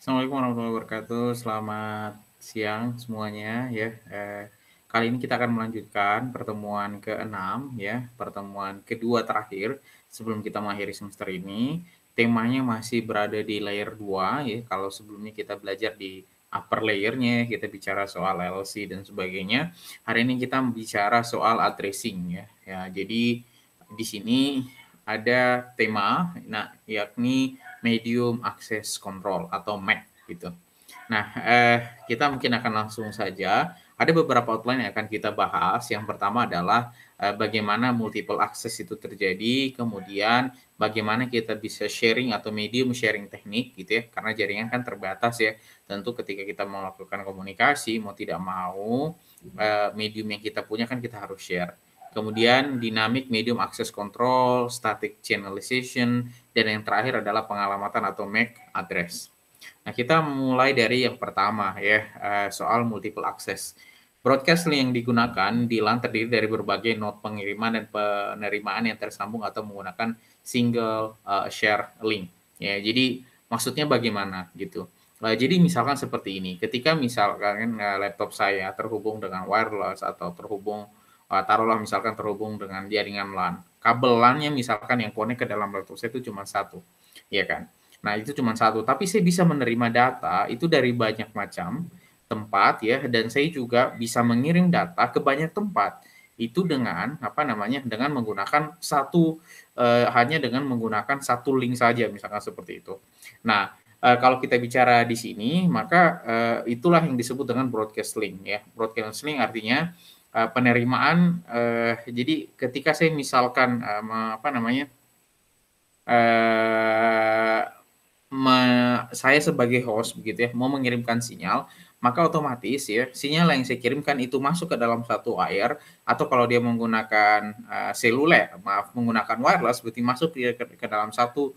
Assalamualaikum warahmatullahi wabarakatuh. Selamat siang semuanya ya. Kali ini kita akan melanjutkan pertemuan ke-6 ya, pertemuan kedua terakhir sebelum kita mengakhiri semester ini. Temanya masih berada di layer 2 ya. Kalau sebelumnya kita belajar di upper layernya, kita bicara soal LLC dan sebagainya. Hari ini kita bicara soal addressing ya. Ya, jadi di sini ada tema, nah yakni Medium Access Control atau MAC gitu. Nah, kita mungkin akan langsung saja. Ada beberapa outline yang akan kita bahas. Yang pertama adalah bagaimana multiple access itu terjadi, kemudian bagaimana kita bisa sharing atau medium sharing teknik gitu ya, karena jaringan kan terbatas ya. Tentu ketika kita melakukan komunikasi, mau tidak mau, medium yang kita punya kan kita harus share. Kemudian dynamic medium access control, static channelization, dan yang terakhir adalah pengalamatan atau MAC address. Nah, kita mulai dari yang pertama ya, soal multiple access. Broadcast link yang digunakan di LAN terdiri dari berbagai node pengiriman dan penerimaan yang tersambung atau menggunakan single share link. Ya, jadi maksudnya bagaimana gitu. Jadi misalkan seperti ini, ketika misalkan laptop saya terhubung dengan wireless atau terhubung taruhlah misalkan terhubung dengan jaringan LAN. Kabel LAN-nya misalkan yang connect ke dalam laptop saya itu cuma satu, ya kan? Nah, itu cuma satu, tapi saya bisa menerima data itu dari banyak macam tempat ya, dan saya juga bisa mengirim data ke banyak tempat. Itu dengan apa namanya? Dengan menggunakan satu hanya dengan menggunakan satu link saja misalkan seperti itu. Nah, kalau kita bicara di sini maka itulah yang disebut dengan broadcast link ya. Broadcast link artinya penerimaan jadi ketika saya misalkan apa namanya? Eee, saya sebagai host begitu ya, mau mengirimkan sinyal, maka otomatis ya, sinyal yang saya kirimkan itu masuk ke dalam satu wire atau kalau dia menggunakan, seluler, maaf, menggunakan wireless berarti masuk dia ke dalam satu,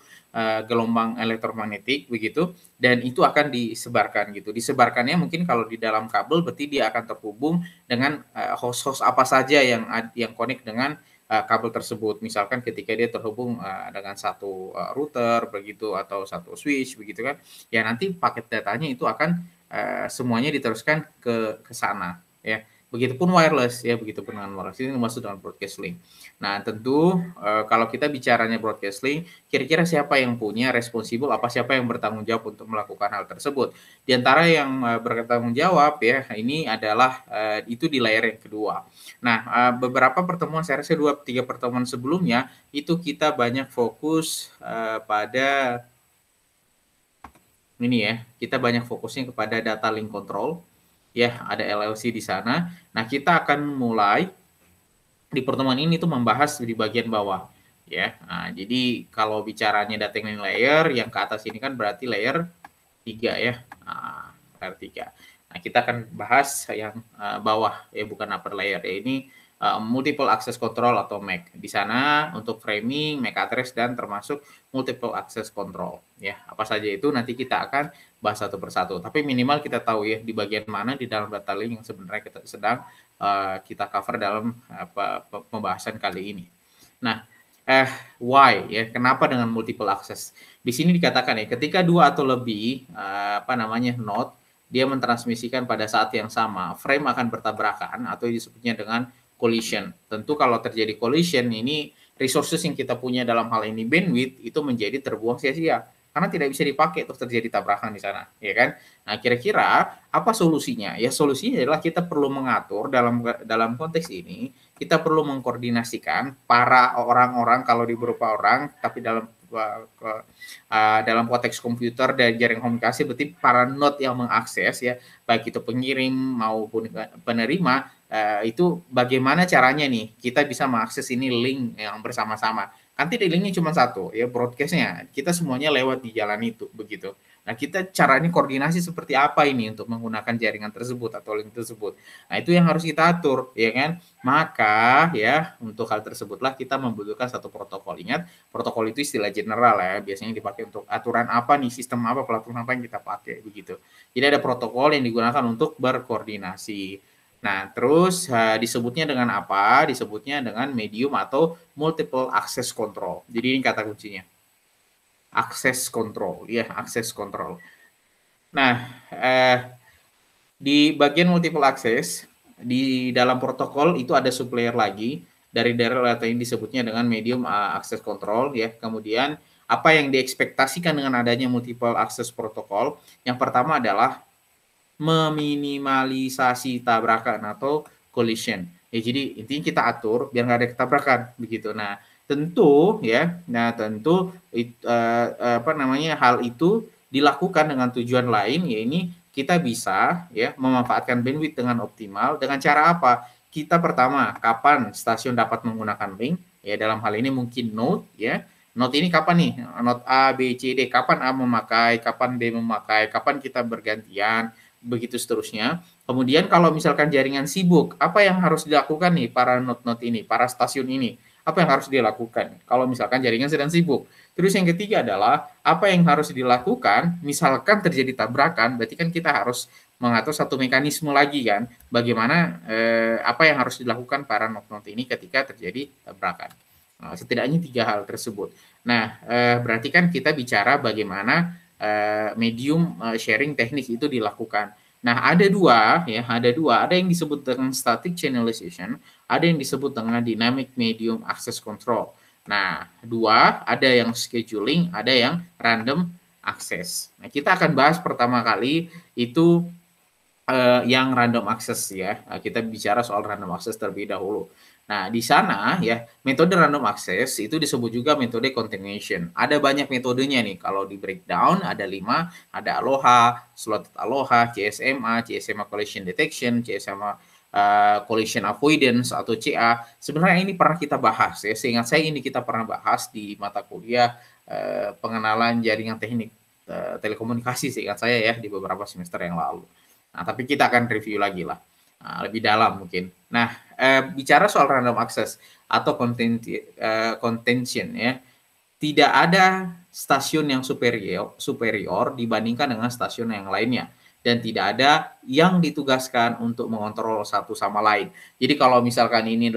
gelombang elektromagnetik begitu, dan itu akan disebarkan gitu. Disebarkannya mungkin kalau di dalam kabel berarti dia akan terhubung dengan, host-host apa saja yang connect dengan kabel tersebut. Misalkan ketika dia terhubung, dengan satu, router begitu atau satu switch begitu kan, ya nanti paket datanya itu akan, semuanya diteruskan ke sana ya. Begitupun wireless ya, begitupun dengan wireless, ini dimaksud dengan broadcast link. Nah tentu, kalau kita bicaranya broadcast link, kira-kira siapa yang punya responsible, siapa yang bertanggung jawab untuk melakukan hal tersebut. Di antara yang, bertanggung jawab ya, ini adalah, itu di layer yang kedua. Nah, beberapa pertemuan saya rasa 2, 3 pertemuan sebelumnya, itu kita banyak fokus, pada ini ya, kita banyak fokusnya kepada data link control, ya, ada LLC di sana. Nah, kita akan mulai di pertemuan ini tuh membahas di bagian bawah, ya. Nah, jadi kalau bicaranya data link layer, yang ke atas ini kan berarti layer 3 ya, layer 3. Nah, kita akan bahas yang, bawah ya, bukan upper layer ya, ini, multiple access control atau MAC. Di sana untuk framing, MAC address, dan termasuk multiple access control ya. Apa saja itu nanti kita akan bahas satu persatu, tapi minimal kita tahu ya di bagian mana di dalam data link yang sebenarnya kita sedang, kita cover dalam, pembahasan kali ini. Nah, eh, why ya, kenapa dengan multiple access? Di sini dikatakan ya, ketika 2 atau lebih, apa namanya, node, dia mentransmisikan pada saat yang sama, frame akan bertabrakan atau disebutnya dengan collision. Tentu kalau terjadi collision ini resources yang kita punya dalam hal ini bandwidth itu menjadi terbuang sia-sia karena tidak bisa dipakai untuk terjadi tabrakan di sana, ya kan? Nah, kira-kira apa solusinya? Ya solusinya adalah kita perlu mengatur dalam konteks ini, kita perlu mengkoordinasikan para orang-orang kalau di berupa orang, tapi dalam konteks komputer dan jaring komunikasi berarti para node yang mengakses ya, baik itu pengirim maupun penerima, itu bagaimana caranya nih kita bisa mengakses ini link yang bersama-sama. Kan tidak linknya cuma satu ya, broadcast-nya, kita semuanya lewat di jalan itu, begitu. Nah, kita caranya koordinasi seperti apa ini untuk menggunakan jaringan tersebut atau link tersebut. Nah, itu yang harus kita atur, ya kan? Maka ya, untuk hal tersebutlah kita membutuhkan satu protokol. Ingat, protokol itu istilah general ya, biasanya dipakai untuk aturan apa nih, sistem apa, pelaturan apa yang kita pakai, begitu. Jadi ada protokol yang digunakan untuk berkoordinasi. Nah, terus disebutnya dengan apa? Disebutnya dengan medium atau multiple access control. Jadi ini kata kuncinya. Access control, ya, access control. Nah, di bagian multiple access, di dalam protokol itu ada sublayer lagi, dari daerah ini disebutnya dengan medium access control ya. Kemudian apa yang diekspektasikan dengan adanya multiple access protokol, yang pertama adalah meminimalisasi tabrakan atau collision. Ya, jadi intinya kita atur biar nggak ada ketabrakan begitu. Nah, tentu ya, apa namanya hal itu dilakukan dengan tujuan lain, ya ini kita bisa ya memanfaatkan bandwidth dengan optimal dengan cara apa? Kita pertama, kapan stasiun dapat menggunakan link? Ya dalam hal ini mungkin node ya. Node ini kapan nih? Node A, B, C, D. Kapan A memakai, kapan B memakai, kapan kita bergantian, begitu seterusnya. Kemudian kalau misalkan jaringan sibuk, apa yang harus dilakukan nih para node-node ini, para stasiun ini? Apa yang harus dilakukan kalau misalkan jaringan sedang sibuk? Terus yang ketiga adalah apa yang harus dilakukan misalkan terjadi tabrakan, berarti kan kita harus mengatur satu mekanisme lagi kan, bagaimana apa yang harus dilakukan para node-node ini ketika terjadi tabrakan. Nah, setidaknya tiga hal tersebut. Nah, berarti kan kita bicara bagaimana medium sharing teknik itu dilakukan. Nah, ada yang disebut dengan static channelization, ada yang disebut dengan dynamic medium access control. Nah, ada yang scheduling, ada yang random access. Nah, kita akan bahas pertama kali itu yang random access ya. Kita bicara soal random access terlebih dahulu. Nah, di sana ya, metode random access itu disebut juga metode continuation. Ada banyak metodenya nih. Kalau di breakdown ada 5, ada Aloha, Slotted Aloha, CSMA, CSMA Collision Detection, CSMA Collision Avoidance atau CA. Sebenarnya ini pernah kita bahas ya. Seingat saya ini kita pernah bahas di mata kuliah pengenalan jaringan teknik telekomunikasi seingat saya ya di beberapa semester yang lalu. Nah, tapi kita akan review lagi lah, lebih dalam mungkin. Nah, bicara soal random access atau contention ya, tidak ada stasiun yang superior dibandingkan dengan stasiun yang lainnya. Dan tidak ada yang ditugaskan untuk mengontrol satu sama lain. Jadi kalau misalkan ini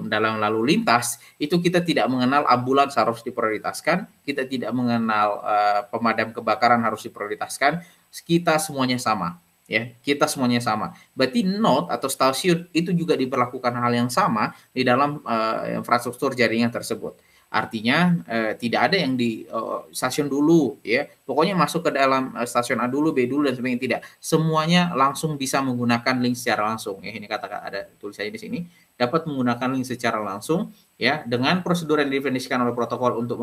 dalam lalu lintas, itu kita tidak mengenal ambulans harus diprioritaskan, kita tidak mengenal pemadam kebakaran harus diprioritaskan, kita semuanya sama ya, kita semuanya sama. Berarti node atau stasiun itu juga diberlakukan hal yang sama di dalam infrastruktur jaringan tersebut. Artinya tidak ada yang di stasiun dulu ya, pokoknya masuk ke dalam stasiun A dulu, B dulu dan sebagainya, tidak. Semuanya langsung bisa menggunakan link secara langsung ya. Ini katakan ada tulisannya di sini, dapat menggunakan link secara langsung ya dengan prosedur yang didefinisikan oleh protokol untuk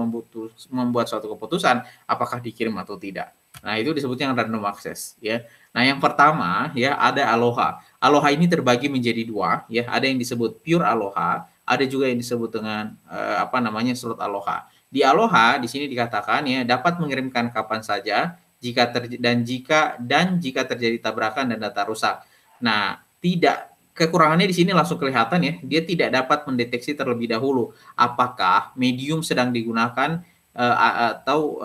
membuat suatu keputusan apakah dikirim atau tidak. Nah, itu disebutnya random access ya. Nah, yang pertama ya ada Aloha. Aloha ini terbagi menjadi dua ya, ada yang disebut pure Aloha, ada juga yang disebut dengan slot Aloha. Di Aloha di sini dikatakan ya dapat mengirimkan kapan saja jika terjadi tabrakan dan data rusak. Nah, tidak kekurangannya di sini langsung kelihatan ya, dia tidak dapat mendeteksi terlebih dahulu apakah medium sedang digunakan atau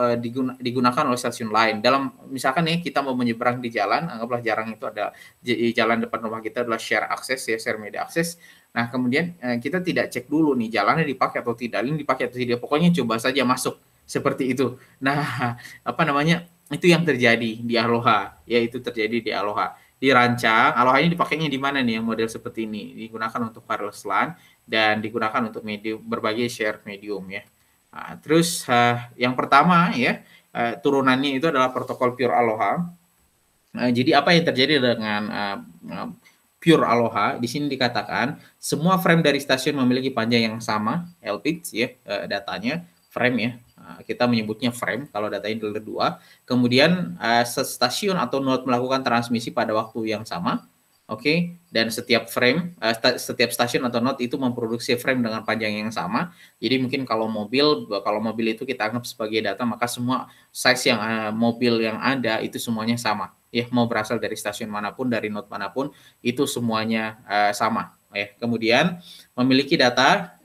digunakan oleh stasiun lain. Dalam misalkan nih kita mau menyeberang di jalan, anggaplah jarang itu ada di jalan depan rumah kita adalah share access ya, share media access. Nah, kemudian kita tidak cek dulu nih jalannya dipakai atau tidak, link dipakai atau tidak. Pokoknya coba saja masuk seperti itu. Nah, itu yang terjadi di Aloha, yaitu terjadi di Aloha. Dirancang, Aloha ini dipakainya di mana nih yang model seperti ini? Digunakan untuk wireless LAN dan digunakan untuk medium berbagai share medium ya. Nah, terus yang pertama ya turunannya itu adalah protokol Pure Aloha. Jadi apa yang terjadi dengan Pure Aloha? Di sini dikatakan semua frame dari stasiun memiliki panjang yang sama, LPIC ya datanya frame ya. Kita menyebutnya frame kalau datanya adalah 2. Kemudian stasiun atau node melakukan transmisi pada waktu yang sama. Oke, dan setiap frame, setiap stasiun atau node itu memproduksi frame dengan panjang yang sama. Jadi mungkin kalau mobil itu kita anggap sebagai data, maka semua size yang mobil yang ada itu semuanya sama. Ya, mau berasal dari stasiun manapun, dari node manapun, itu semuanya sama. Ya, kemudian memiliki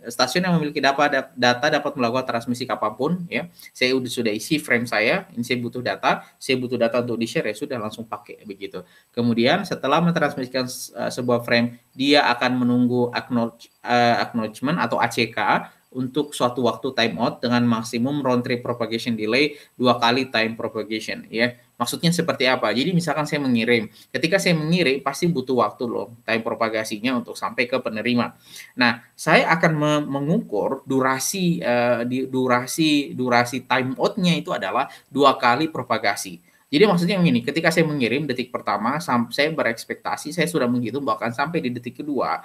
stasiun yang memiliki data dapat melakukan transmisi kapanpun. Ya, saya sudah isi frame saya, ini saya butuh data untuk di-share ya sudah langsung pakai begitu. Kemudian setelah mentransmisikan sebuah frame, dia akan menunggu acknowledgement atau ACK untuk suatu waktu timeout dengan maksimum round trip propagation delay 2 kali time propagation ya. Maksudnya seperti apa? Jadi misalkan saya mengirim, ketika saya mengirim pasti butuh waktu loh time propagasinya untuk sampai ke penerima. Nah, saya akan mengukur durasi durasi timeout-nya itu adalah 2 kali propagasi. Jadi maksudnya begini, ketika saya mengirim detik pertama, saya berekspektasi saya sudah menghitung bahkan sampai di detik kedua,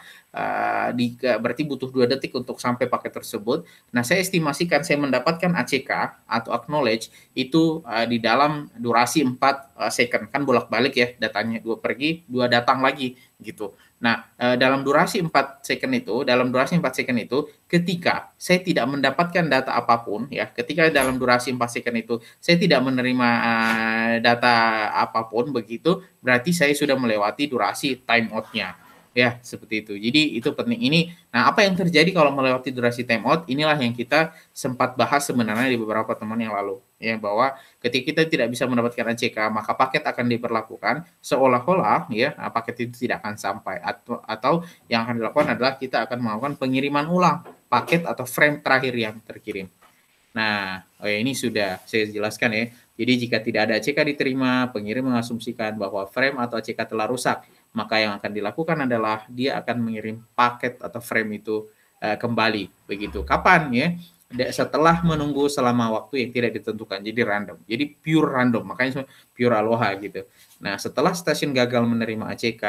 berarti butuh 2 detik untuk sampai paket tersebut. Nah, saya estimasikan saya mendapatkan ACK atau acknowledge itu, di dalam durasi 4 second, kan bolak-balik ya datanya, 2 pergi, 2 datang lagi, gitu. Nah, dalam durasi 4 second itu, ketika saya tidak mendapatkan data apapun ya, ketika dalam durasi 4 second itu saya tidak menerima, data apapun begitu, berarti saya sudah melewati durasi timeout-nya. Ya, seperti itu. Jadi itu penting ini. Nah, apa yang terjadi kalau melewati durasi timeout? Inilah yang kita sempat bahas sebenarnya di beberapa teman yang lalu, ya, bahwa ketika kita tidak bisa mendapatkan ACK, maka paket akan diperlakukan seolah-olah ya, paket itu tidak akan sampai atau yang akan dilakukan adalah kita akan melakukan pengiriman ulang paket atau frame terakhir yang terkirim. Nah, ini sudah saya jelaskan ya. Jadi jika tidak ada ACK diterima, pengirim mengasumsikan bahwa frame atau ACK telah rusak. Maka yang akan dilakukan adalah dia akan mengirim paket atau frame itu kembali. Begitu. Kapan ya? Setelah menunggu selama waktu yang tidak ditentukan. Jadi random. Jadi pure random. Makanya pure aloha gitu. Nah, setelah stasiun gagal menerima ACK,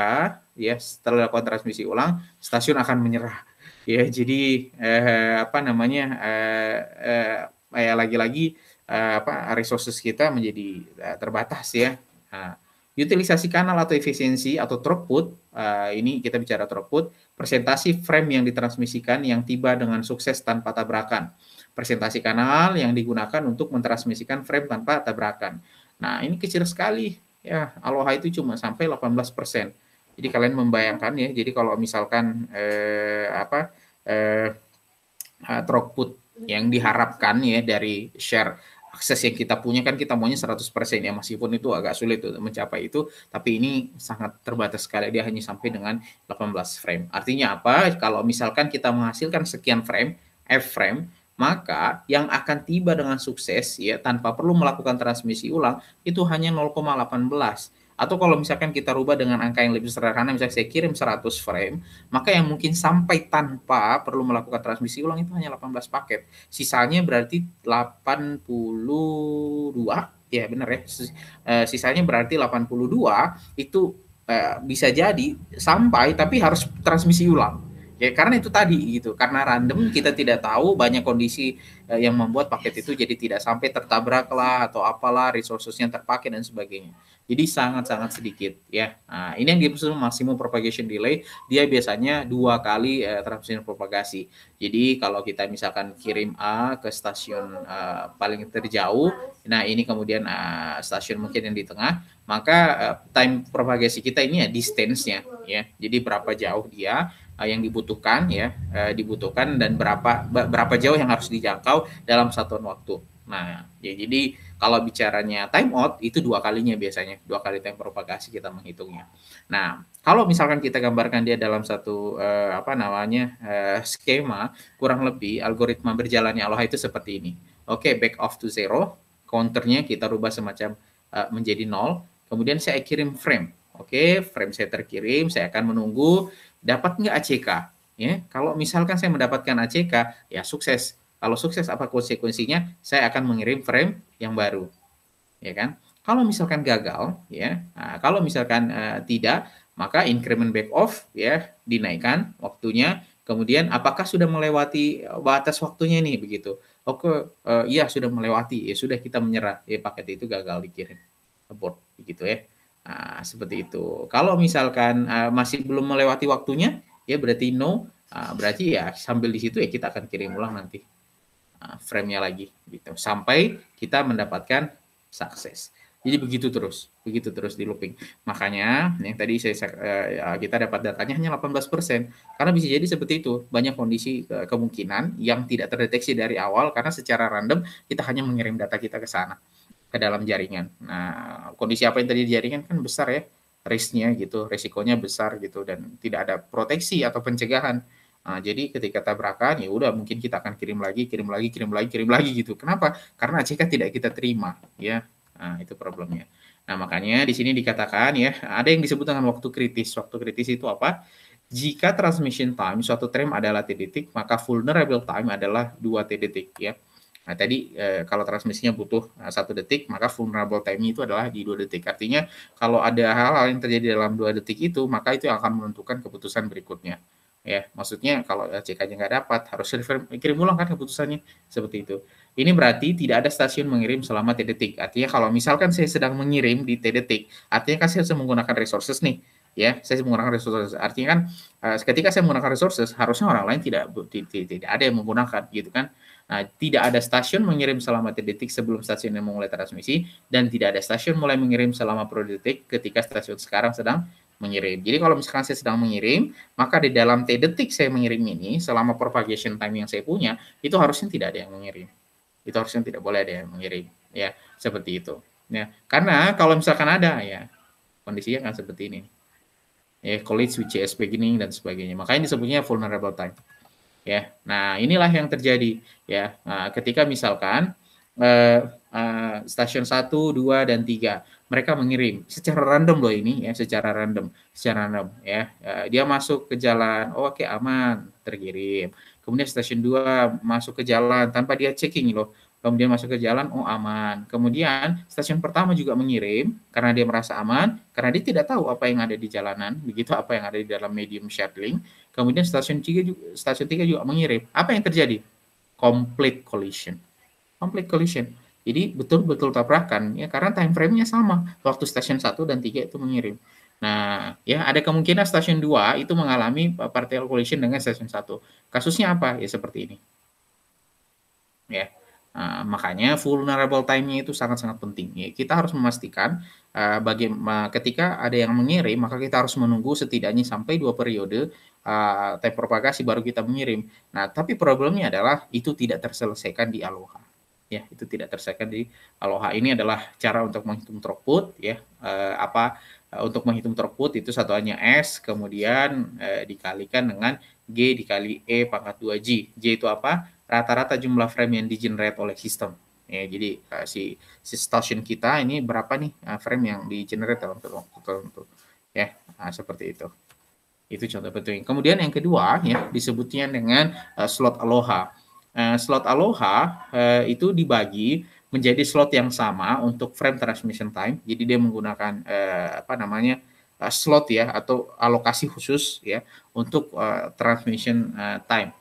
ya setelah dilakukan transmisi ulang, stasiun akan menyerah. Ya, jadi apa namanya? Lagi-lagi resources kita menjadi terbatas ya. Nah, utilisasi kanal atau efisiensi atau throughput, ini kita bicara throughput, presentasi frame yang ditransmisikan yang tiba dengan sukses tanpa tabrakan. Presentasi kanal yang digunakan untuk mentransmisikan frame tanpa tabrakan. Nah, ini kecil sekali ya. Aloha itu cuma sampai 18%. Jadi kalian membayangkan ya, jadi kalau misalkan throughput yang diharapkan ya dari share akses yang kita punya, kan kita maunya 100% ya, meskipun itu agak sulit untuk mencapai itu, tapi ini sangat terbatas sekali, dia hanya sampai dengan 18 frame. Artinya apa? Kalau misalkan kita menghasilkan sekian frame, F-frame, maka yang akan tiba dengan sukses ya tanpa perlu melakukan transmisi ulang itu hanya 0,18. Atau kalau misalkan kita rubah dengan angka yang lebih sederhana, misalnya saya kirim 100 frame, maka yang mungkin sampai tanpa perlu melakukan transmisi ulang itu hanya 18 paket. Sisanya berarti 82, ya benar ya. Sisanya berarti 82 itu bisa jadi sampai tapi harus transmisi ulang. Ya karena itu tadi gitu, karena random kita tidak tahu banyak kondisi yang membuat paket itu jadi tidak sampai, tertabrak lah atau apalah, resources-nya terpakai dan sebagainya. Jadi sangat-sangat sedikit ya. Nah, ini yang dimaksud maximum propagation delay, dia biasanya 2 kali transmisi propagasi. Jadi kalau kita misalkan kirim A ke stasiun paling terjauh, nah ini kemudian stasiun mungkin yang di tengah, maka time propagasi kita ini ya distance-nya ya. Jadi berapa jauh dia yang dibutuhkan ya, dibutuhkan dan berapa jauh yang harus dijangkau dalam satuan waktu. Nah, ya jadi kalau bicaranya time out itu 2 kalinya biasanya, 2 kali time propagasi kita menghitungnya. Nah, kalau misalkan kita gambarkan dia dalam satu skema, kurang lebih algoritma berjalannya Aloha itu seperti ini. Oke, back off to 0, counternya kita rubah semacam menjadi 0, kemudian saya kirim frame. Oke, frame saya terkirim, saya akan menunggu dapat nggak ACK. Ya, kalau misalkan saya mendapatkan ACK, ya sukses. Kalau sukses apa konsekuensinya? Saya akan mengirim frame yang baru, ya kan? Kalau misalkan gagal, ya, kalau misalkan tidak, maka increment back off ya dinaikkan waktunya. Kemudian apakah sudah melewati batas waktunya nih begitu? Oke, iya sudah melewati, ya sudah kita menyerah, ya paket itu gagal dikirim, abort, begitu ya. Nah, seperti itu. Kalau misalkan masih belum melewati waktunya, ya berarti no. Berarti ya sambil di situ ya kita akan kirim ulang nanti frame-nya lagi gitu sampai kita mendapatkan sukses. Jadi begitu terus di looping. Makanya yang tadi kita dapat datanya hanya 18%. Karena bisa jadi seperti itu. Banyak kondisi kemungkinan yang tidak terdeteksi dari awal karena secara random kita hanya mengirim data kita ke sana, ke dalam jaringan. Nah, kondisi apa yang tadi di jaringan kan besar ya, risk-nya gitu, resikonya besar gitu dan tidak ada proteksi atau pencegahan. Jadi ketika tabrakan, ya udah mungkin kita akan kirim lagi, kirim lagi, kirim lagi, kirim lagi gitu. Kenapa? Karena ACK tidak kita terima, ya. Nah, itu problemnya. Nah, makanya di sini dikatakan ya, ada yang disebut dengan waktu kritis. Waktu kritis itu apa? Jika transmission time suatu frame adalah T detik, maka vulnerable time adalah 2 T detik ya. Nah, tadi kalau transmisinya butuh 1 detik, maka vulnerable time itu adalah di 2 detik. Artinya kalau ada hal-hal yang terjadi dalam 2 detik itu, maka itu yang akan menentukan keputusan berikutnya. Ya, maksudnya kalau CK-nya nggak dapat, harus kirim ulang kan keputusannya, seperti itu. Ini berarti tidak ada stasiun mengirim selama T detik. Artinya kalau misalkan saya sedang mengirim di T detik, artinya kan saya harus menggunakan resources nih. Ya, saya menggunakan resources. Artinya kan ketika saya menggunakan resources, harusnya orang lain tidak ada yang menggunakan gitu kan. Nah, tidak ada stasiun mengirim selama 3 detik sebelum stasiun yang memulai transmisi, dan tidak ada stasiun mulai mengirim selama 10 detik ketika stasiun sekarang sedang mengirim. Jadi kalau misalkan saya sedang mengirim, maka di dalam T detik saya mengirim ini, selama propagation time yang saya punya, itu harusnya tidak ada yang mengirim. Itu harusnya tidak boleh ada yang mengirim. Ya, seperti itu. Ya, karena kalau misalkan ada, ya kondisinya kan seperti ini. Ya, college with JS beginning dan sebagainya. Makanya disebutnya vulnerable time. Ya, nah inilah yang terjadi ya. Nah, ketika misalkan stasiun 1, 2, dan 3 mereka mengirim secara random loh ini ya, secara random ya. Dia masuk ke jalan, oh, oke aman, terkirim. Kemudian stasiun 2 masuk ke jalan tanpa dia checking loh. Kemudian masuk ke jalan, oh aman. Kemudian stasiun pertama juga mengirim karena dia merasa aman, karena dia tidak tahu apa yang ada di jalanan, begitu apa yang ada di dalam medium shared link. Kemudian stasiun 3 juga mengirim. Apa yang terjadi? Complete collision. Complete collision. Jadi betul-betul tabrakan ya, karena time frame-nya sama. Waktu stasiun 1 dan 3 itu mengirim. Nah, ya ada kemungkinan stasiun 2 itu mengalami partial collision dengan stasiun 1. Kasusnya apa? Ya seperti ini. Ya. Makanya vulnerable time-nya itu sangat-sangat penting. Ya, kita harus memastikan ketika ada yang mengirim, maka kita harus menunggu setidaknya sampai 2 periode time propagasi baru kita mengirim. Nah, tapi problemnya adalah itu tidak terselesaikan di Aloha. Ya, itu tidak terselesaikan di Aloha. Ini adalah cara untuk menghitung throughput ya. Untuk menghitung throughput itu satuannya S, kemudian dikalikan dengan G dikali E pangkat 2G. G itu apa? Rata-rata jumlah frame yang di-generate oleh sistem. Ya, jadi si station kita ini berapa nih frame yang di-generate dalam waktu tertentu. Ya, seperti itu. Itu contoh penting. Kemudian yang kedua ya disebutnya dengan slot Aloha. Slot Aloha itu dibagi menjadi slot yang sama untuk frame transmission time. Jadi dia menggunakan slot ya atau alokasi khusus ya untuk transmission time.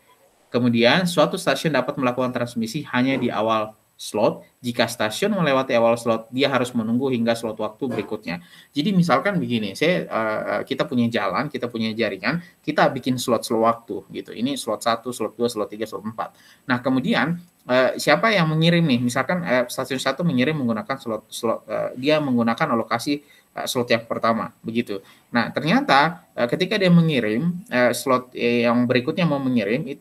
Kemudian, suatu stasiun dapat melakukan transmisi hanya di awal slot. Jika stasiun melewati awal slot, dia harus menunggu hingga slot waktu berikutnya. Jadi misalkan begini, kita punya jalan, kita punya jaringan, kita bikin slot-slot waktu gitu. Ini slot 1, slot 2, slot 3, slot 4. Nah, kemudian siapa yang mengirim nih? Misalkan stasiun 1 mengirim menggunakan dia menggunakan alokasi slot yang pertama, begitu. Nah, ternyata ketika dia mengirim slot yang berikutnya mau mengirim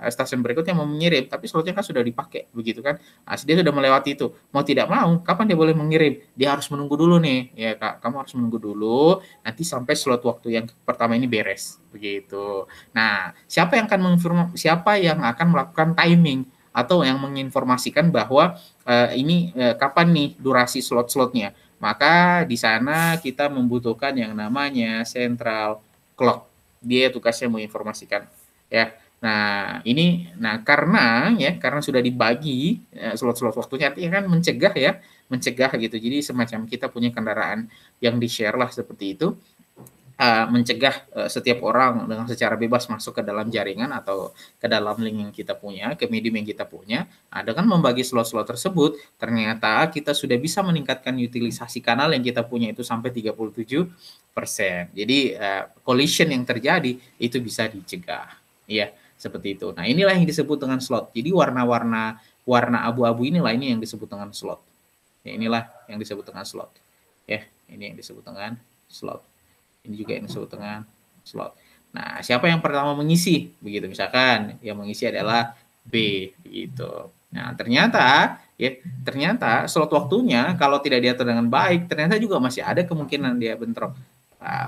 stasiun berikutnya mau mengirim, tapi slotnya kan sudah dipakai, begitu kan? Nah, dia sudah melewati itu. Mau tidak mau, kapan dia boleh mengirim? Dia harus menunggu dulu nih, ya Kak. Kamu harus menunggu dulu nanti sampai slot waktu yang pertama ini beres, begitu. Nah, siapa yang akan melakukan timing atau yang menginformasikan bahwa ini kapan nih durasi slot-slotnya? Maka di sana kita membutuhkan yang namanya central clock. Dia tugasnya menginformasikan ya. Nah, karena sudah dibagi slot-slot waktunya, artinya kan mencegah gitu. Jadi semacam kita punya kendaraan yang di-share lah seperti itu. Mencegah setiap orang dengan secara bebas masuk ke dalam jaringan atau ke dalam link yang kita punya, ke medium yang kita punya. Dengan membagi slot-slot tersebut, ternyata kita sudah bisa meningkatkan utilisasi kanal yang kita punya itu sampai 37%. Jadi collision yang terjadi itu bisa dicegah. Ya, seperti itu. Nah, inilah yang disebut dengan slot. Jadi warna abu-abu inilah ini yang disebut dengan slot. Ya, inilah yang disebut dengan slot. Ya, ini yang disebut dengan slot. Ini juga yang disebut dengan slot. Nah, siapa yang pertama mengisi? Begitu misalkan yang mengisi adalah B begitu. Nah, ternyata slot waktunya kalau tidak diatur dengan baik, ternyata juga masih ada kemungkinan dia bentrok.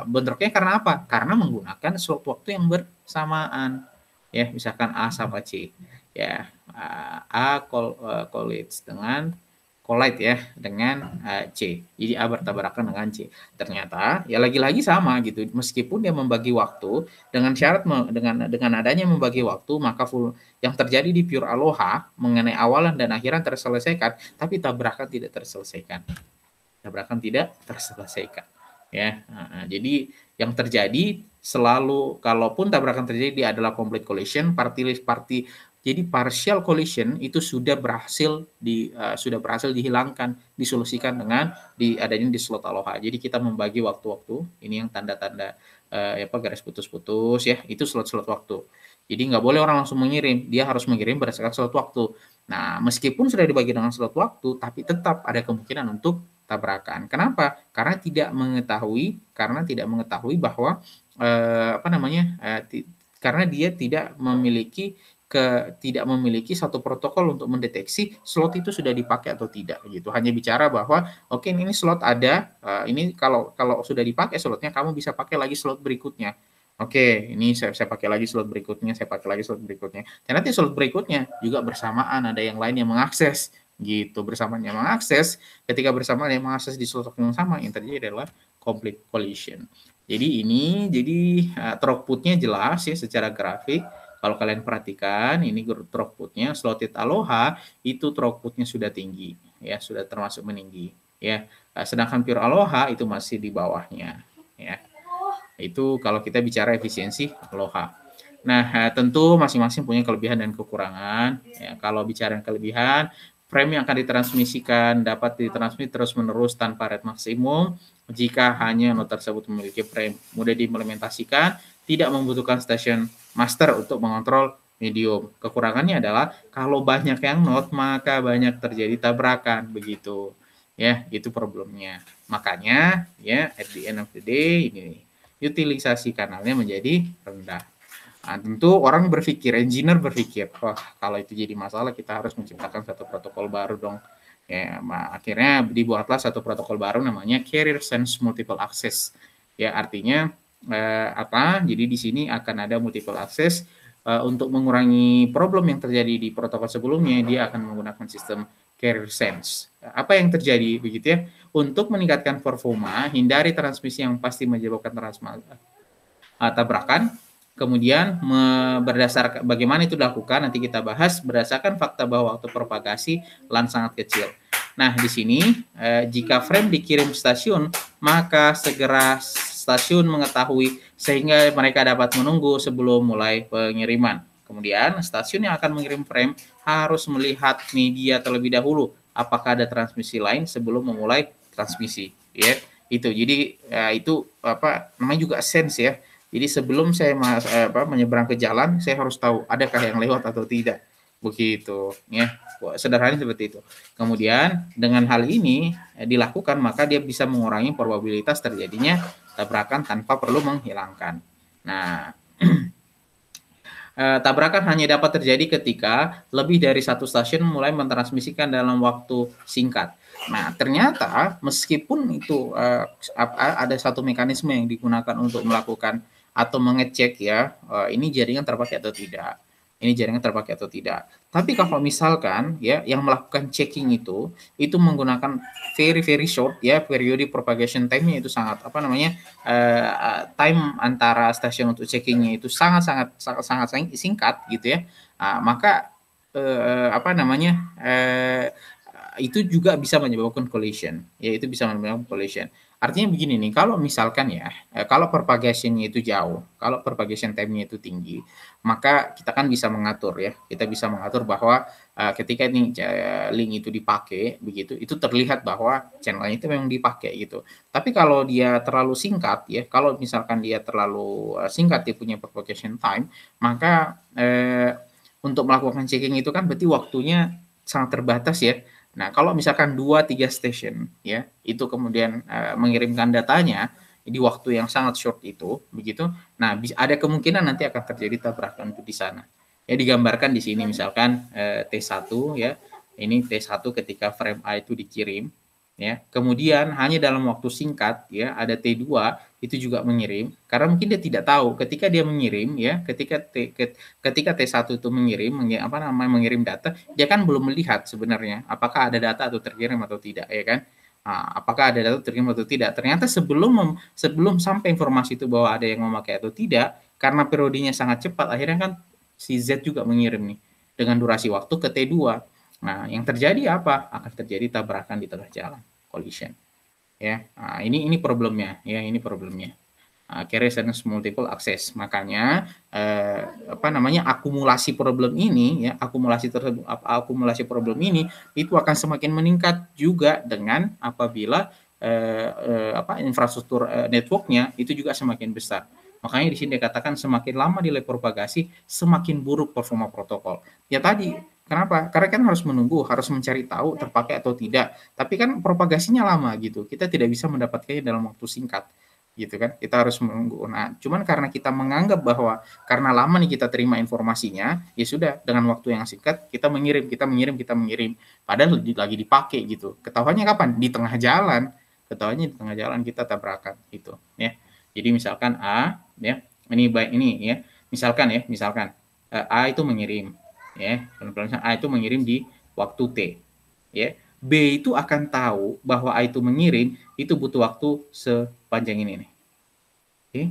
Bentroknya karena apa? Karena menggunakan slot waktu yang bersamaan. ya, misalkan A sama C, ya, A collide ya dengan C. Jadi A bertabrakan dengan C. Ternyata ya lagi-lagi sama gitu. Meskipun dia membagi waktu dengan syarat dengan adanya membagi waktu, maka yang terjadi di Pure Aloha mengenai awalan dan akhiran terselesaikan, tapi tabrakan tidak terselesaikan. Tabrakan tidak terselesaikan. Ya, jadi yang terjadi selalu, kalaupun tabrakan terjadi, dia adalah complete collision, jadi partial collision itu sudah berhasil dihilangkan, disolusikan dengan adanya di slot Aloha. Jadi kita membagi waktu-waktu, ini yang tanda-tanda garis putus-putus ya, itu slot-slot waktu. Jadi nggak boleh orang langsung mengirim, dia harus mengirim berdasarkan slot waktu. Nah, meskipun sudah dibagi dengan slot waktu, tapi tetap ada kemungkinan untuk tabrakan. Kenapa? Karena tidak mengetahui bahwa karena dia tidak memiliki satu protokol untuk mendeteksi slot itu sudah dipakai atau tidak gitu. Hanya bicara bahwa oke, ini slot ada, ini kalau sudah dipakai slotnya, kamu bisa pakai lagi slot berikutnya. Oke, ini saya pakai lagi slot berikutnya, saya pakai lagi slot berikutnya. Dan nanti slot berikutnya juga bersamaan ada yang lain yang mengakses gitu, bersamaan yang mengakses. Ketika bersamaan yang mengakses di slot yang sama, yang terjadi adalah complete collision. Jadi throughput-nya jelas ya secara grafik. Kalau kalian perhatikan, ini throughput-nya slotted Aloha itu throughput-nya sudah tinggi, ya, sudah termasuk meninggi, ya. Sedangkan Pure Aloha itu masih di bawahnya, ya. Itu kalau kita bicara efisiensi Aloha. Nah, tentu masing-masing punya kelebihan dan kekurangan. Ya, kalau bicara kelebihan, frame yang akan ditransmisikan dapat ditransmit terus-menerus tanpa rate maksimum jika hanya node tersebut memiliki frame mudah diimplementasikan, tidak membutuhkan station master untuk mengontrol medium. Kekurangannya adalah kalau banyak yang node, maka banyak terjadi tabrakan, begitu. Ya, itu problemnya. Makanya, ya, at the end of the day, ini utilisasi kanalnya menjadi rendah. Nah, tentu orang engineer berpikir, wah kalau itu jadi masalah kita harus menciptakan satu protokol baru dong. Ya, akhirnya dibuatlah satu protokol baru namanya Carrier Sense Multiple Access. Ya, artinya Jadi di sini akan ada multiple access untuk mengurangi problem yang terjadi di protokol sebelumnya, dia akan menggunakan sistem Carrier Sense. Apa yang terjadi begitu ya? Untuk meningkatkan performa, hindari transmisi yang pasti menyebabkan tabrakan. Kemudian berdasarkan bagaimana itu dilakukan nanti kita bahas berdasarkan fakta bahwa waktu propagasi LAN sangat kecil. Nah, di sini jika frame dikirim stasiun, maka segera stasiun mengetahui sehingga mereka dapat menunggu sebelum mulai pengiriman. Kemudian stasiun yang akan mengirim frame harus melihat media terlebih dahulu apakah ada transmisi lain sebelum memulai transmisi, ya. Itu. Jadi itu namanya juga sense ya. Jadi sebelum saya menyeberang ke jalan, saya harus tahu adakah yang lewat atau tidak. Begitu, ya. Sederhananya seperti itu. Kemudian dengan hal ini dilakukan, maka dia bisa mengurangi probabilitas terjadinya tabrakan tanpa perlu menghilangkan. Nah, tabrakan hanya dapat terjadi ketika lebih dari satu stasiun mulai mentransmisikan dalam waktu singkat. Nah, ternyata meskipun itu ada satu mekanisme yang digunakan untuk melakukan atau mengecek ya, ini jaringan terpakai atau tidak. Ini jaringan terpakai atau tidak. Tapi kalau misalkan ya yang melakukan checking itu menggunakan very very short ya, periodic propagation time-nya itu sangat time antara stasiun untuk checkingnya itu sangat singkat gitu ya. Maka itu juga bisa menyebabkan collision, yaitu bisa menyebabkan collision. Artinya begini nih, kalau misalkan ya, kalau propagation-nya itu jauh, kalau propagation time-nya itu tinggi, maka kita kan bisa mengatur ya, kita bisa mengatur bahwa ketika ini link itu dipakai, begitu, itu terlihat bahwa channel-nya itu memang dipakai gitu. Tapi kalau dia terlalu singkat ya, kalau misalkan dia terlalu singkat dia punya propagation time, maka untuk melakukan checking itu kan berarti waktunya sangat terbatas ya. Nah, kalau misalkan 2-3 station ya, itu kemudian mengirimkan datanya di waktu yang sangat short itu, begitu. Nah, ada kemungkinan nanti akan terjadi tabrakan di sana. Ya digambarkan di sini misalkan T1 ya. Ini T1 ketika frame A itu dikirim. ya. Kemudian hanya dalam waktu singkat ya, ada T2 itu juga mengirim, karena mungkin dia tidak tahu ketika dia mengirim ya, ketika T1 itu mengirim data, dia kan belum melihat sebenarnya apakah ada data atau terkirim atau tidak ya kan. Nah, apakah ada data terkirim atau tidak. Ternyata sebelum sampai informasi itu bahwa ada yang memakai atau tidak, karena periodenya sangat cepat, akhirnya kan si Z juga mengirim nih dengan durasi waktu ke T2. Nah, yang terjadi apa? Akan terjadi tabrakan di tengah jalan, collision. Ya, nah, ini problemnya, ya ini problemnya. Carrier sense multiple access. Makanya akumulasi problem ini ya, akumulasi problem ini itu akan semakin meningkat juga dengan apabila infrastruktur networknya itu juga semakin besar. Makanya di sini dikatakan semakin lama delay propagasi, semakin buruk performa protokol. Ya tadi, kenapa? Karena kan harus menunggu, harus mencari tahu terpakai atau tidak. Tapi kan propagasinya lama gitu. Kita tidak bisa mendapatkannya dalam waktu singkat gitu kan, kita harus menunggu. Nah, cuman karena kita menganggap bahwa karena lama nih kita terima informasinya, ya sudah dengan waktu yang singkat kita mengirim, padahal lagi dipakai gitu. Ketahuannya kapan? Di tengah jalan. Ketahuannya di tengah jalan kita tabrakan gitu ya. Jadi misalkan A ya, ini baik ini ya. Misalkan A itu mengirim ya, A itu mengirim di waktu T ya. B itu akan tahu bahwa A itu mengirim, itu butuh waktu sepanjang ini nih. Oke.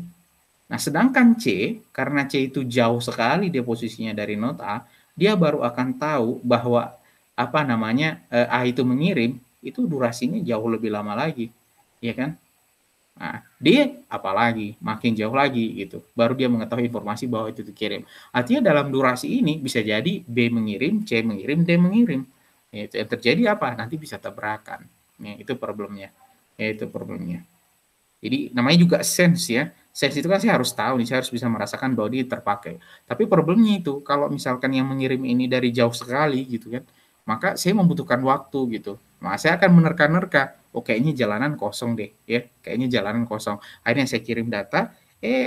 Nah, sedangkan C, karena C itu jauh sekali dia posisinya dari node A, dia baru akan tahu bahwa A itu mengirim, itu durasinya jauh lebih lama lagi. Ya kan? Nah, dia apalagi makin jauh lagi gitu. Baru dia mengetahui informasi bahwa itu dikirim. Artinya dalam durasi ini bisa jadi B mengirim, C mengirim, D mengirim. Ya, itu yang terjadi apa? Nanti bisa tabrakan. Ya, itu problemnya. Ya, itu problemnya. Jadi namanya juga sense ya. Sense itu kan saya harus tahu nih, saya harus bisa merasakan bahwa dia terpakai. Tapi problemnya itu kalau misalkan yang mengirim ini dari jauh sekali gitu kan, maka saya membutuhkan waktu gitu. Nah, saya akan menerka-nerka, oh kayaknya jalanan kosong deh ya, kayaknya jalanan kosong. Akhirnya saya kirim data,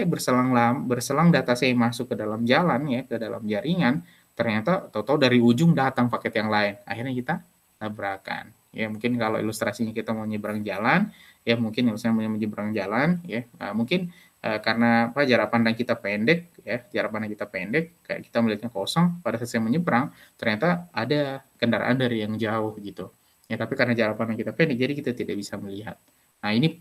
berselang data saya masuk ke dalam jalan ya, ke dalam jaringan, ternyata tahu-tahu dari ujung datang paket yang lain. Akhirnya kita tabrakan. Ya mungkin kalau ilustrasinya kita mau nyebrang jalan, ya mungkin misalnya menyeberang jalan ya, mungkin karena jarak pandang kita pendek ya, kayak kita melihatnya kosong, pada saat saya menyeberang ternyata ada kendaraan dari yang jauh gitu ya, tapi karena jarak pandang kita pendek jadi kita tidak bisa melihat. Nah, ini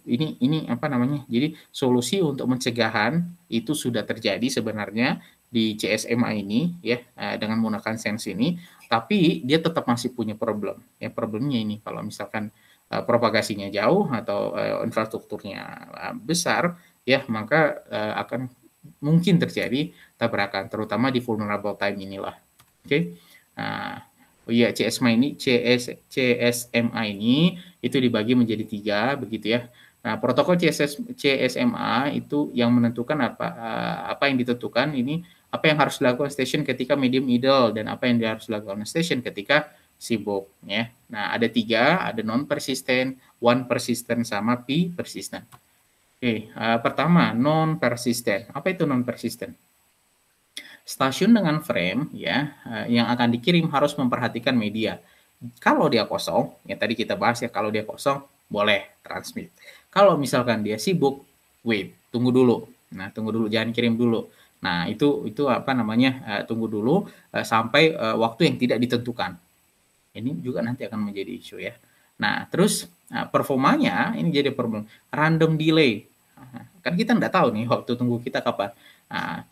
jadi solusi untuk pencegahan itu sudah terjadi sebenarnya di CSMA ini ya, dengan menggunakan sense ini, tapi dia tetap masih punya problem ya. Problemnya ini kalau misalkan propagasinya jauh atau infrastrukturnya besar ya, maka akan mungkin terjadi tabrakan terutama di vulnerable time inilah. Oke. Nah, iya CSMA ini itu dibagi menjadi 3 begitu ya. Nah, protokol CSMA itu yang menentukan apa yang ditentukan ini, apa yang harus dilakukan station ketika medium idle dan apa yang harus dilakukan station ketika sibuk ya. Nah, ada 3, ada non persistent, one persistent sama P persistent. Oke, pertama non persistent. Apa itu non persistent? Stasiun dengan frame ya, yang akan dikirim harus memperhatikan media. Kalau dia kosong, ya tadi kita bahas ya, kalau dia kosong boleh transmit. Kalau misalkan dia sibuk, wait, tunggu dulu. Nah, tunggu dulu, jangan kirim dulu. Nah, itu tunggu dulu sampai waktu yang tidak ditentukan. Ini juga nanti akan menjadi isu ya. Nah, terus performanya ini jadi problem. Random delay. Kan kita nggak tahu nih waktu tunggu kita kapan. Nah,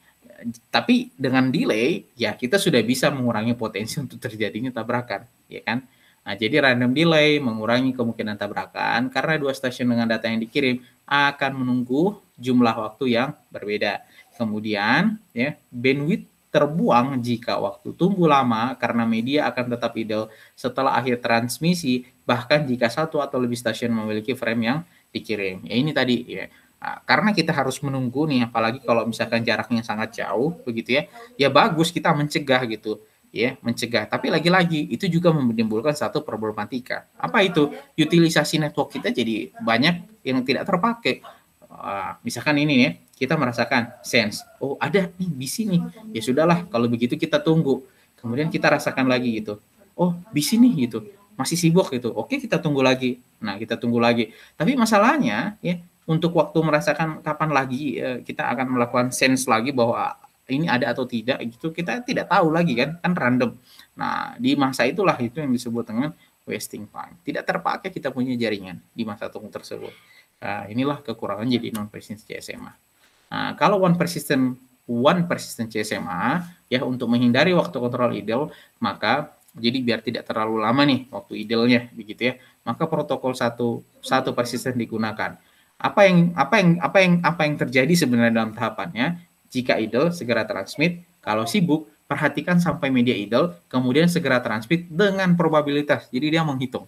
tapi dengan delay ya kita sudah bisa mengurangi potensi untuk terjadinya tabrakan, ya kan? Nah, jadi random delay mengurangi kemungkinan tabrakan karena dua stasiun dengan data yang dikirim akan menunggu jumlah waktu yang berbeda. Kemudian ya bandwidth terbuang jika waktu tunggu lama karena media akan tetap idle setelah akhir transmisi, bahkan jika satu atau lebih stasiun memiliki frame yang dikirim. Ya ini tadi ya. Nah, karena kita harus menunggu nih, apalagi kalau misalkan jaraknya sangat jauh begitu ya, ya bagus kita mencegah gitu ya, mencegah. Tapi lagi-lagi itu juga menimbulkan satu problematika. Apa itu? Utilisasi network kita jadi banyak yang tidak terpakai. Misalkan ini ya, kita merasakan sense, oh ada nih di sini, ya sudahlah kalau begitu kita tunggu. Kemudian kita rasakan lagi gitu, oh di sini gitu, masih sibuk gitu, oke kita tunggu lagi. Nah, kita tunggu lagi. Tapi masalahnya ya, untuk waktu merasakan kapan lagi kita akan melakukan sense lagi bahwa ini ada atau tidak gitu, kita tidak tahu lagi kan random. Nah, di masa itulah itu yang disebut dengan wasting time. Tidak terpakai kita punya jaringan di masa tunggu tersebut. Nah, inilah kekurangan jadi non persistent CSMA. Nah, kalau one persistent CSMA ya untuk menghindari waktu kontrol idle, maka jadi biar tidak terlalu lama nih waktu idle-nya begitu ya. Maka protokol satu persisten digunakan. Apa yang terjadi sebenarnya dalam tahapannya? Jika idle segera transmit, kalau sibuk perhatikan sampai media idle, kemudian segera transmit dengan probabilitas. Jadi dia menghitung.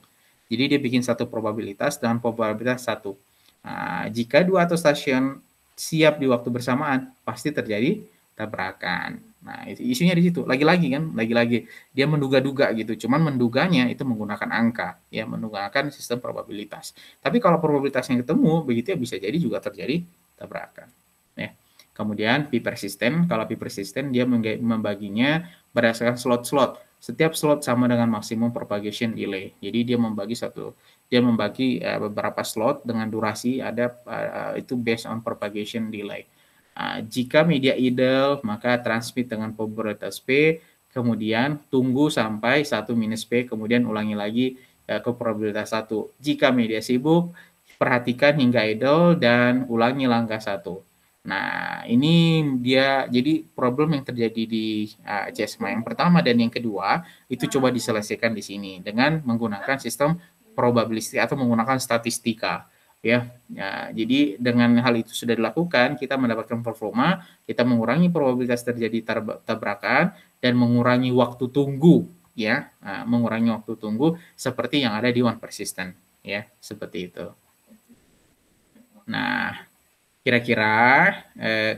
Jadi dia bikin satu probabilitas dengan probabilitas satu. Nah, jika dua atau stasiun siap di waktu bersamaan, pasti terjadi tabrakan. Nah, isunya di situ. Lagi-lagi kan, lagi-lagi dia menduga-duga gitu. Cuman menduganya itu menggunakan angka, ya, menggunakan sistem probabilitas. Tapi kalau probabilitasnya ketemu, begitu ya bisa jadi juga terjadi tabrakan. Ya. Kemudian P persisten, kalau P persisten dia membaginya berdasarkan slot-slot. Setiap slot sama dengan maksimum propagation delay. Jadi dia membagi beberapa slot dengan durasi ada itu based on propagation delay. Jika media idle, maka transmit dengan probabilitas P, kemudian tunggu sampai 1 minus P, kemudian ulangi lagi ke probabilitas 1. Jika media sibuk, perhatikan hingga idle dan ulangi langkah 1. Nah, ini dia jadi problem yang terjadi di CSMA yang pertama dan yang kedua itu coba diselesaikan di sini dengan menggunakan sistem probabilistik atau menggunakan statistika ya. Jadi dengan hal itu sudah dilakukan, kita mendapatkan performa, kita mengurangi probabilitas terjadi tabrakan dan mengurangi waktu tunggu ya, mengurangi waktu tunggu seperti yang ada di one persistent ya, seperti itu. Nah, kira-kira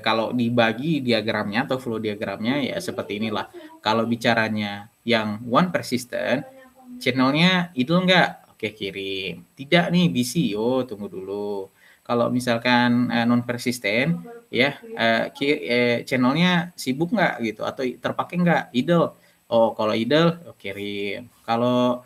kalau dibagi diagramnya atau flow diagramnya ya seperti inilah. Kalau bicaranya yang one persistent, channelnya idle nggak? Oke, kirim. Tidak nih, busy. Oh, tunggu dulu. Kalau misalkan non persistent, ya channelnya sibuk nggak gitu atau terpakai nggak? Idle. Oh, kalau idle, oh, kirim. Kalau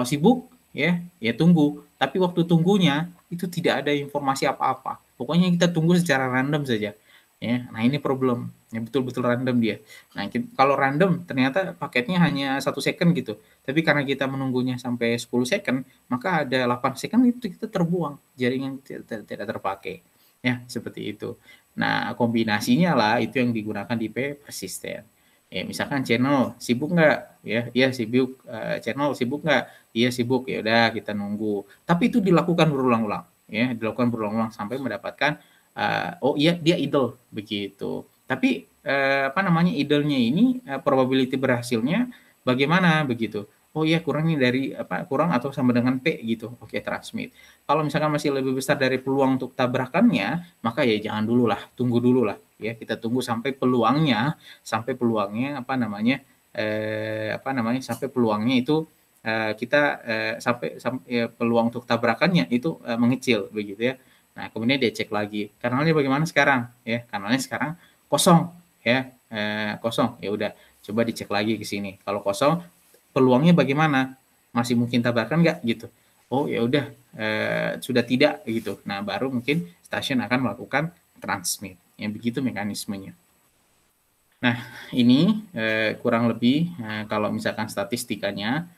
sibuk, ya tunggu. Tapi waktu tunggunya itu tidak ada informasi apa-apa. Pokoknya kita tunggu secara random saja. Ya, nah ini problem. Ya, betul-betul random dia. Nah, kalau random ternyata paketnya hanya 1 second gitu. Tapi karena kita menunggunya sampai 10 second, maka ada 8 second itu kita terbuang. Jaringan tidak terpakai. Ya, seperti itu. Nah, kombinasinya lah itu yang digunakan di P persisten. Ya, misalkan channel sibuk nggak? Ya, iya sibuk. Channel sibuk nggak? Iya sibuk. Ya udah kita nunggu. Tapi itu dilakukan berulang-ulang. Ya, dilakukan berulang-ulang sampai mendapatkan oh iya dia idle begitu. Tapi apa namanya idle-nya ini probability berhasilnya bagaimana begitu. Oh iya kurang nih dari kurang atau sama dengan P gitu. Oke, transmit. Kalau misalkan masih lebih besar dari peluang untuk tabrakannya, maka ya jangan dulu lah, tunggu dulu lah ya. Kita tunggu sampai peluangnya sampai peluangnya itu kita sampai peluang untuk tabrakannya itu mengecil begitu ya. Nah, kemudian dia cek lagi, kanalnya bagaimana sekarang? Ya, kanalnya sekarang kosong, ya, kosong. Ya udah, coba dicek lagi ke sini. Kalau kosong, peluangnya bagaimana? Masih mungkin tabrakan nggak gitu? Oh, ya udah, sudah tidak gitu. Nah, baru mungkin stasiun akan melakukan transmit. Ya, begitu mekanismenya. Nah, ini kurang lebih kalau misalkan statistikanya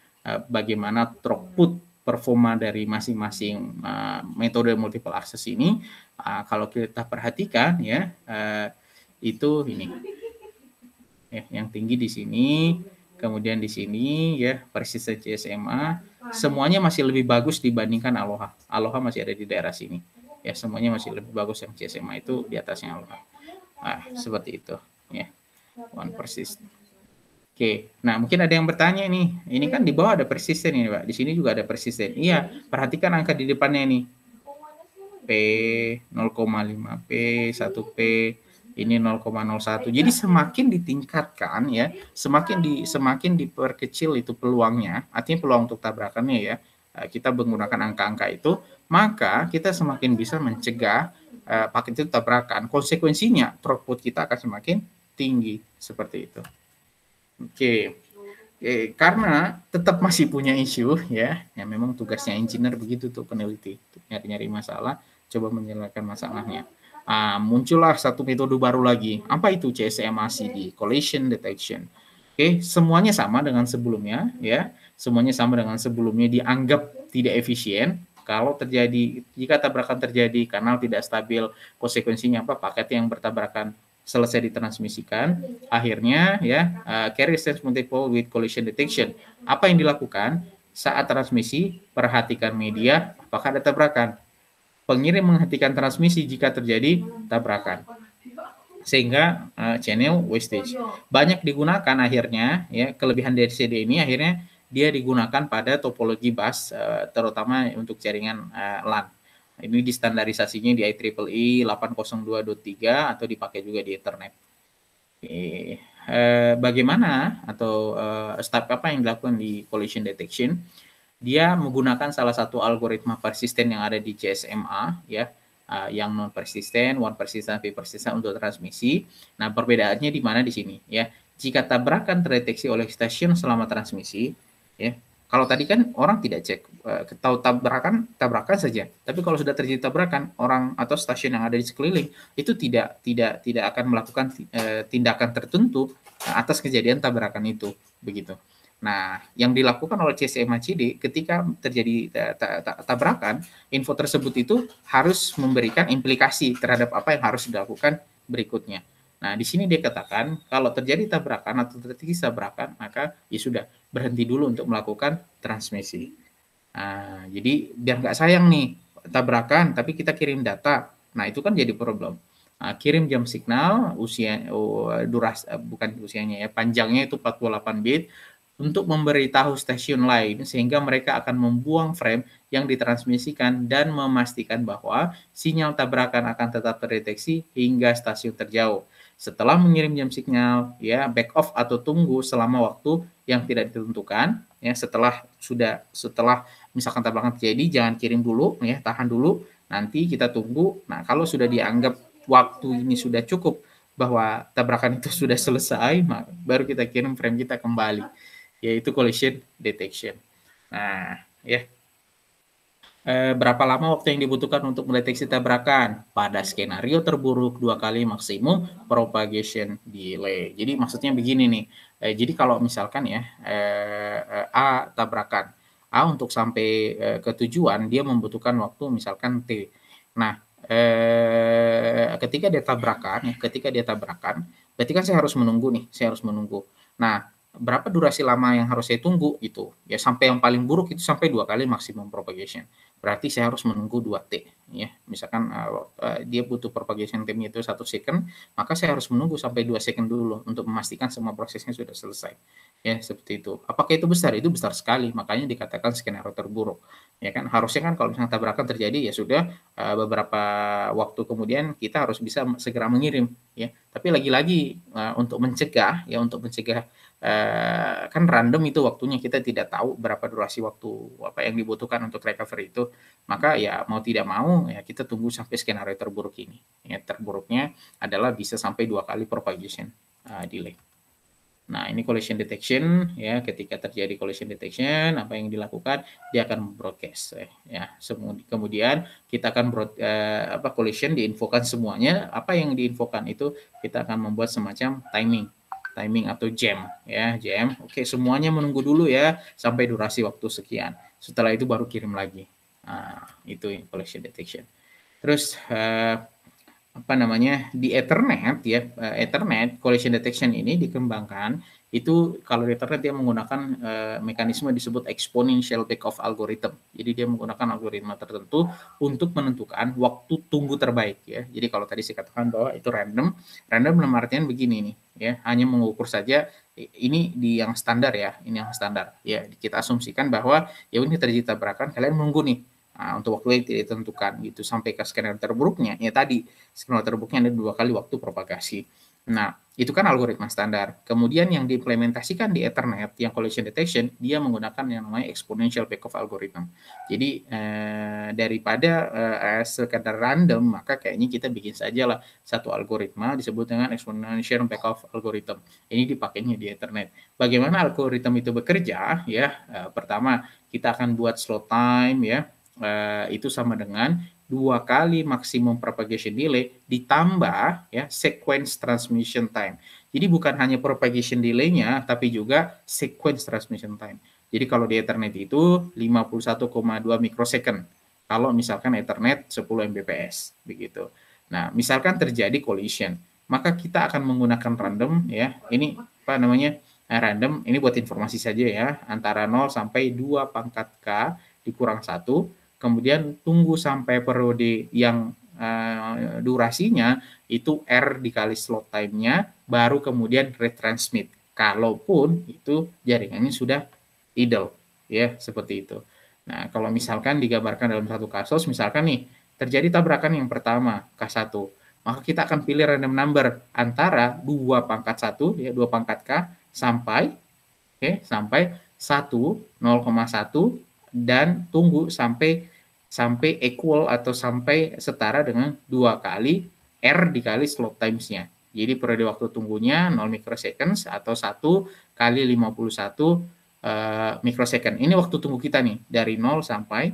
bagaimana throughput performa dari masing-masing metode multiple access ini, kalau kita perhatikan ya itu ini ya, yang tinggi di sini, kemudian di sini ya persistent CSMA, semuanya masih lebih bagus dibandingkan Aloha. Aloha masih ada di daerah sini. Ya, semuanya masih lebih bagus yang CSMA itu di atasnya Aloha. Nah, seperti itu ya. One persistent. Oke, nah mungkin ada yang bertanya nih, ini kan di bawah ada persisten ini Pak, di sini juga ada persisten. Iya, perhatikan angka di depannya nih. P 0,5 P, 1 P, ini 0,01. Jadi semakin ditingkatkan ya, semakin diperkecil itu peluangnya, artinya peluang untuk tabrakannya ya. Kita menggunakan angka-angka itu, maka kita semakin bisa mencegah paket itu tabrakan. Konsekuensinya throughput kita akan semakin tinggi seperti itu. Oke. Karena tetap masih punya isu ya, ya memang tugasnya engineer begitu tuh peneliti, nyari-nyari masalah, coba menyelesaikan masalahnya. Muncullah satu metode baru lagi. Apa itu CSMACD, collision detection. Oke, semuanya sama dengan sebelumnya ya, semuanya sama dengan sebelumnya dianggap tidak efisien. Kalau terjadi, jika tabrakan terjadi, kanal tidak stabil, konsekuensinya apa? Paket yang bertabrakan selesai ditransmisikan, akhirnya ya carrier sense multiple with collision detection. Apa yang dilakukan saat transmisi? Perhatikan media, apakah ada tabrakan. Pengirim menghentikan transmisi jika terjadi tabrakan, sehingga channel wastage banyak digunakan. Akhirnya ya, kelebihan dari CD ini akhirnya dia digunakan pada topologi bus, terutama untuk jaringan LAN. Ini distandarisasinya di IEEE 802.3 atau dipakai juga di Ethernet. Bagaimana atau step apa yang dilakukan di collision detection? Dia menggunakan salah satu algoritma persisten yang ada di CSMA ya, yang non persisten, one persistent, persistent untuk transmisi. Nah, perbedaannya di mana di sini ya? Jika tabrakan terdeteksi oleh stasiun selama transmisi, ya. Kalau tadi kan orang tidak cek, tahu tabrakan saja. Tapi kalau sudah terjadi tabrakan, orang atau stasiun yang ada di sekeliling itu tidak akan melakukan tindakan tertentu atas kejadian tabrakan itu, begitu. Nah, yang dilakukan oleh CSMACD ketika terjadi tabrakan, info tersebut itu harus memberikan implikasi terhadap apa yang harus dilakukan berikutnya. Nah, di sini dia katakan kalau terjadi tabrakan atau terjadi tabrakan, maka ya sudah berhenti dulu untuk melakukan transmisi. Nah, jadi biar nggak sayang nih tabrakan, tapi kita kirim data. Nah, itu kan jadi problem. Nah, kirim jam signal, bukan usianya ya, panjangnya itu 48 bit, untuk memberitahu stasiun lain sehingga mereka akan membuang frame yang ditransmisikan dan memastikan bahwa sinyal tabrakan akan tetap terdeteksi hingga stasiun terjauh. Setelah mengirim jam signal, ya back off atau tunggu selama waktu yang tidak ditentukan. Ya, setelah misalkan tabrakan terjadi, jangan kirim dulu, ya tahan dulu. Nanti kita tunggu. Nah, kalau sudah dianggap waktu ini sudah cukup bahwa tabrakan itu sudah selesai, baru kita kirim frame kita kembali, yaitu collision detection. Nah, ya. Berapa lama waktu yang dibutuhkan untuk mendeteksi tabrakan? Pada skenario terburuk 2 kali maksimum propagation delay. Jadi maksudnya begini nih, jadi kalau misalkan ya, A tabrakan, A untuk sampai ke tujuan dia membutuhkan waktu misalkan T. Nah, ketika dia tabrakan, berarti kan saya harus menunggu nih, Nah, berapa durasi lama yang harus saya tunggu gitu? Ya sampai yang paling buruk itu sampai 2 kali maksimum propagation. Berarti saya harus menunggu 2T ya. Misalkan dia butuh propagation time itu 1 second, maka saya harus menunggu sampai 2 second dulu untuk memastikan semua prosesnya sudah selesai. Ya, seperti itu. Apakah itu besar? Itu besar sekali, makanya dikatakan skenario terburuk. Ya kan, harusnya kan kalau misalnya tabrakan terjadi ya sudah beberapa waktu kemudian kita harus bisa segera mengirim ya. Tapi lagi-lagi untuk mencegah kan random itu waktunya, kita tidak tahu berapa durasi waktu apa yang dibutuhkan untuk recovery itu, maka ya mau tidak mau ya kita tunggu sampai skenario terburuk ini. Ya, terburuknya adalah bisa sampai 2 kali propagation delay. Nah, ini collision detection ya, ketika terjadi collision detection apa yang dilakukan? Dia akan broadcast ya. Kemudian kita akan collision diinfokan semuanya, apa yang diinfokan itu kita akan membuat semacam timing atau jam ya, jam. Oke, semuanya menunggu dulu ya sampai durasi waktu sekian. Setelah itu baru kirim lagi. Nah, itu collision detection. Terus di Ethernet ya, Ethernet collision detection ini dikembangkan itu kalau di Ethernet dia menggunakan mekanisme disebut exponential takeoff algorithm. Jadi dia menggunakan algoritma tertentu untuk menentukan waktu tunggu terbaik ya. Jadi kalau tadi saya katakan bahwa itu random dalam artian begini nih ya, hanya mengukur saja ini di yang standar ya, ini yang standar ya. Kita asumsikan bahwa ya ini terjadi tabrakan, kalian menunggu nih. Nah, untuk waktu yang tidak ditentukan gitu sampai ke skenario terburuknya ya, tadi skenario terburuknya ada 2 kali waktu propagasi. Nah, itu kan algoritma standar. Kemudian yang diimplementasikan di Ethernet, yang collision detection, dia menggunakan yang namanya exponential bake-off algorithm. Jadi, daripada sekedar random, maka kayaknya kita bikin saja lah satu algoritma disebut dengan exponential bake-off algorithm. Ini dipakainya di Ethernet. Bagaimana algoritma itu bekerja? Ya, pertama kita akan buat slow time ya, itu sama dengan 2 kali maksimum propagation delay ditambah ya sequence transmission time. Jadi bukan hanya propagation delay-nya tapi juga sequence transmission time. Jadi kalau di Ethernet itu 51,2 mikrosecond. Kalau misalkan Ethernet 10 Mbps begitu. Nah, misalkan terjadi collision, maka kita akan menggunakan random ya. Ini apa namanya? Random ini buat informasi saja ya, antara 0 sampai 2 pangkat K dikurang 1, kemudian tunggu sampai periode yang durasinya itu R dikali slot time-nya, baru kemudian retransmit. Kalaupun itu jaringannya sudah idle, ya seperti itu. Nah, kalau misalkan digambarkan dalam satu kasus, misalkan nih terjadi tabrakan yang pertama K1, maka kita akan pilih random number antara 2 pangkat 1 ya 2 pangkat K sampai sampai 1 0,1 dan tunggu sampai equal atau sampai setara dengan 2 kali R dikali slot times-nya. Jadi periode waktu tunggunya 0 microseconds atau 1 kali 51 microsecond. Ini waktu tunggu kita nih dari 0 sampai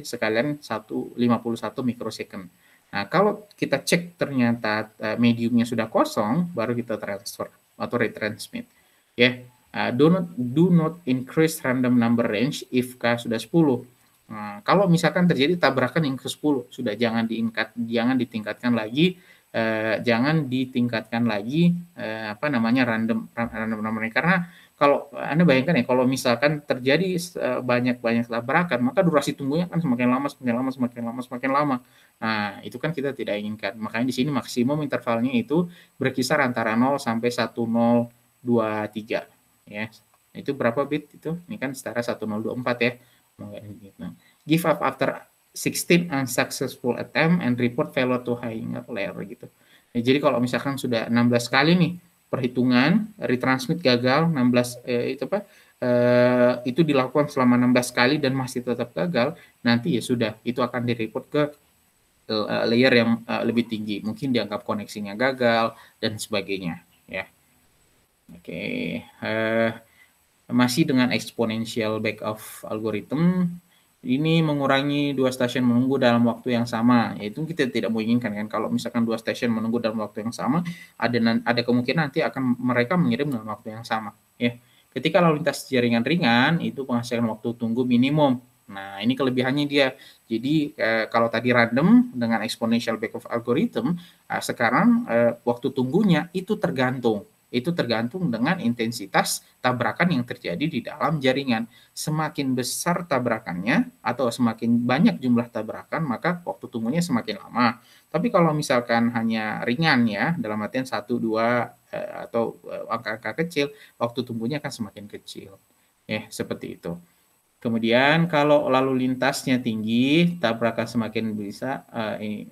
sekalian 51 mikrosecond. Nah, kalau kita cek ternyata mediumnya sudah kosong, baru kita transfer atau retransmit. Ya, do not increase random number range if K sudah 10. Nah, kalau misalkan terjadi tabrakan yang ke-10, sudah jangan ditingkatkan lagi apa namanya random number, karena kalau Anda bayangkan ya, kalau misalkan terjadi banyak tabrakan, maka durasi tunggunya kan semakin lama. Nah, itu kan kita tidak inginkan. Makanya di sini maksimum intervalnya itu berkisar antara 0 sampai 1023 ya. Itu berapa bit itu? Ini kan setara 1024 ya. Give up after 16 unsuccessful attempt and report failure to higher layer gitu. Ya, jadi kalau misalkan sudah 16 kali nih perhitungan retransmit gagal 16 itu dilakukan selama 16 kali dan masih tetap gagal, nanti ya sudah itu akan direport ke layer yang lebih tinggi. Mungkin dianggap koneksinya gagal dan sebagainya ya. Oke, masih dengan exponential bake-off algorithm, ini mengurangi 2 stasiun menunggu dalam waktu yang sama. Yaitu kita tidak menginginkan kan, kalau misalkan 2 stasiun menunggu dalam waktu yang sama, ada kemungkinan nanti akan mereka mengirim dalam waktu yang sama. Ya. Ketika lalu lintas jaringan ringan, itu penghasilan waktu tunggu minimum. Nah, ini kelebihannya dia. Jadi, kalau tadi random dengan exponential bake-off algorithm, sekarang waktu tunggunya itu tergantung dengan intensitas tabrakan yang terjadi di dalam jaringan. Semakin besar tabrakannya atau semakin banyak jumlah tabrakan, maka waktu tunggunya semakin lama. Tapi kalau misalkan hanya ringan ya, dalam artian 1, 2 atau angka-angka kecil, waktu tunggunya akan semakin kecil. Ya, seperti itu. Kemudian kalau lalu lintasnya tinggi, tabrakan semakin bisa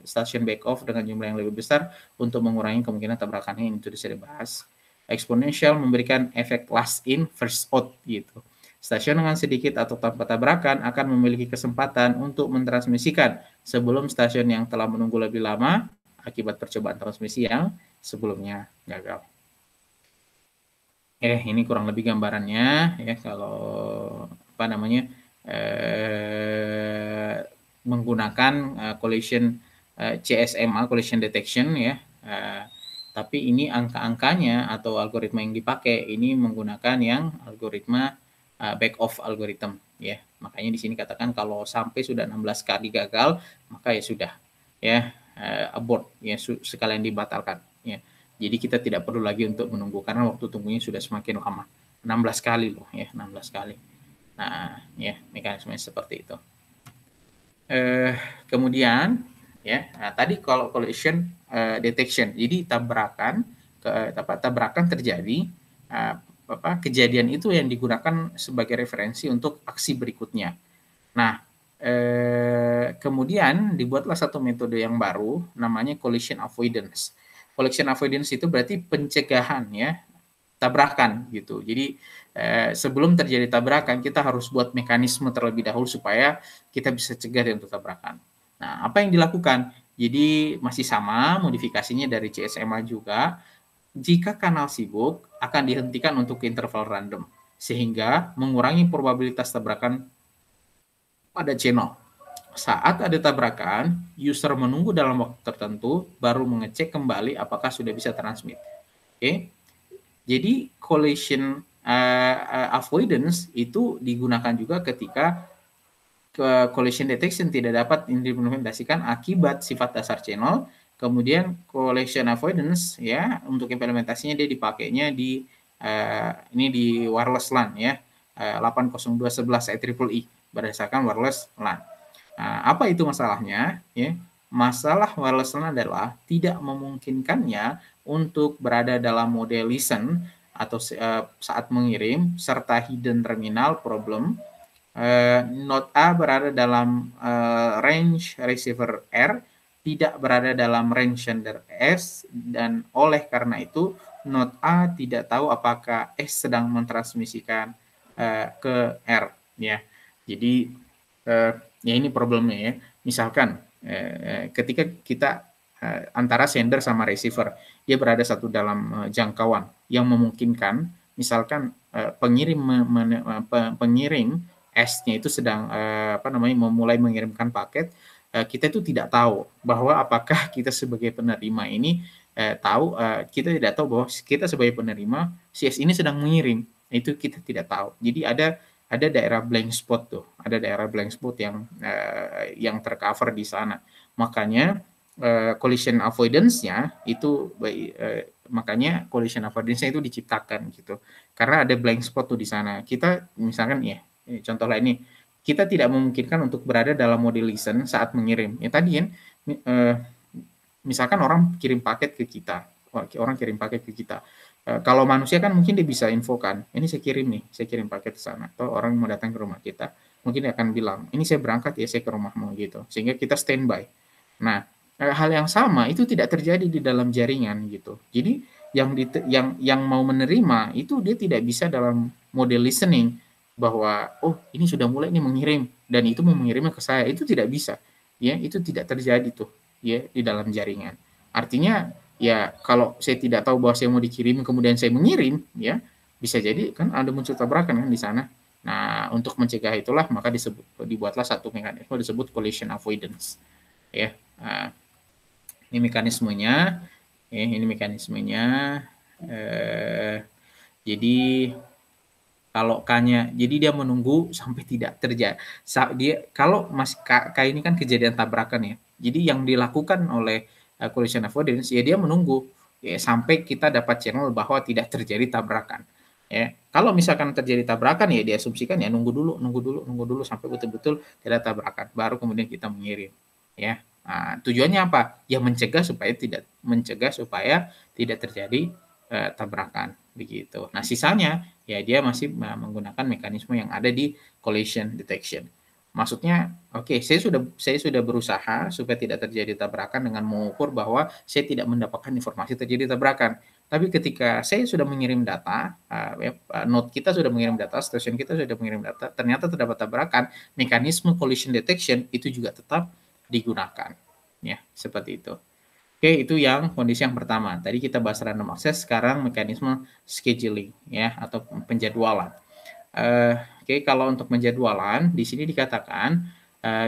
stasiun back off dengan jumlah yang lebih besar untuk mengurangi kemungkinan tabrakannya, ini sudah saya bahas. Exponential memberikan efek last in first out gitu. Stasiun dengan sedikit atau tanpa tabrakan akan memiliki kesempatan untuk mentransmisikan sebelum stasiun yang telah menunggu lebih lama akibat percobaan transmisi yang sebelumnya gagal. Ini kurang lebih gambarannya ya, kalau apa namanya menggunakan collision CSMA, collision detection ya. Tapi ini angka-angkanya atau algoritma yang dipakai ini menggunakan yang algoritma back off algorithm ya. Makanya di sini katakan kalau sampai sudah 16 kali gagal, maka ya sudah ya abort ya, sekalian dibatalkan ya. Jadi kita tidak perlu lagi untuk menunggu karena waktu tunggunya sudah semakin lama. 16 kali loh ya, 16 kali. Nah, ya mekanismenya seperti itu. Kemudian ya, tadi kalau collision detection, jadi tabrakan terjadi, kejadian itu yang digunakan sebagai referensi untuk aksi berikutnya. Nah, kemudian dibuatlah satu metode yang baru namanya collision avoidance. collision avoidance itu berarti pencegahan ya, tabrakan gitu. Jadi sebelum terjadi tabrakan kita harus buat mekanisme terlebih dahulu supaya kita bisa cegah untuk tabrakan. Nah, apa yang dilakukan? Jadi masih sama modifikasinya dari CSMA juga. Jika kanal sibuk akan dihentikan untuk interval random sehingga mengurangi probabilitas tabrakan pada channel. Saat ada tabrakan, user menunggu dalam waktu tertentu baru mengecek kembali apakah sudah bisa transmit. Oke. Jadi collision avoidance itu digunakan juga ketika collision detection tidak dapat diimplementasikan akibat sifat dasar channel. Kemudian collision avoidance ya untuk implementasinya dia dipakainya di ini di wireless LAN ya 802.11 IEEE berdasarkan wireless LAN. Nah, apa itu masalahnya? Ya, masalah wireless LAN adalah tidak memungkinkannya untuk berada dalam mode listen atau saat mengirim serta hidden terminal problem. Node A berada dalam range receiver R, tidak berada dalam range sender S, dan oleh karena itu node A tidak tahu apakah S sedang mentransmisikan ke R ya. Jadi ya ini problemnya ya. Misalkan ketika kita antara sender sama receiver, dia berada satu dalam jangkauan yang memungkinkan, misalkan pengirim S-nya itu sedang memulai mengirimkan paket, kita itu tidak tahu bahwa apakah kita sebagai penerima ini kita tidak tahu bahwa kita sebagai penerima si S ini sedang mengirim, itu kita tidak tahu. Jadi ada daerah blank spot tuh, ada daerah blank spot yang tercover di sana. Makanya collision avoidance-nya itu makanya collision avoidance-nya itu diciptakan gitu. Karena ada blank spot tuh di sana. Kita misalkan ya, contoh lain nih, kita tidak memungkinkan untuk berada dalam mode listen saat mengirim. Ya tadi kan misalkan orang kirim paket ke kita. Kalau manusia kan mungkin dia bisa infokan, ini saya kirim paket ke sana, atau orang mau datang ke rumah kita, mungkin dia akan bilang, ini saya berangkat ya, saya ke rumahmu gitu, sehingga kita standby. Nah, hal yang sama itu tidak terjadi di dalam jaringan gitu. Jadi yang mau menerima itu dia tidak bisa dalam mode listening bahwa oh ini sudah mulai nih mengirim dan itu mau mengirimnya ke saya, itu tidak bisa. Ya, itu tidak terjadi tuh ya di dalam jaringan. Artinya ya kalau saya tidak tahu bahwa saya mau dikirim kemudian saya mengirim ya bisa jadi kan ada muncul tabrakan kan di sana. Nah, untuk mencegah itulah maka dibuatlah satu mekanisme disebut collision avoidance. Ya. Nah, ini mekanismenya. Jadi kalau K-nya, jadi dia menunggu sampai tidak terjadi. Kalau K ini kan kejadian tabrakan ya. Jadi yang dilakukan oleh collision avoidance ya dia menunggu ya sampai kita dapat channel bahwa tidak terjadi tabrakan. Ya, kalau misalkan terjadi tabrakan ya diasumsikan ya nunggu dulu sampai betul-betul tidak tabrakan, baru kemudian kita mengirim. Ya, nah, tujuannya apa? Ya mencegah supaya tidak terjadi tabrakan begitu. Nah, sisanya ya dia masih menggunakan mekanisme yang ada di collision detection. Maksudnya, oke, saya sudah berusaha supaya tidak terjadi tabrakan dengan mengukur bahwa saya tidak mendapatkan informasi terjadi tabrakan. Tapi ketika saya sudah mengirim data, node kita sudah mengirim data, station kita sudah mengirim data, ternyata terdapat tabrakan, mekanisme collision detection itu juga tetap digunakan. Ya, seperti itu. Oke, itu yang kondisi yang pertama. Tadi kita bahas random access, sekarang mekanisme scheduling ya atau penjadwalan. Oke, kalau untuk penjadwalan di sini dikatakan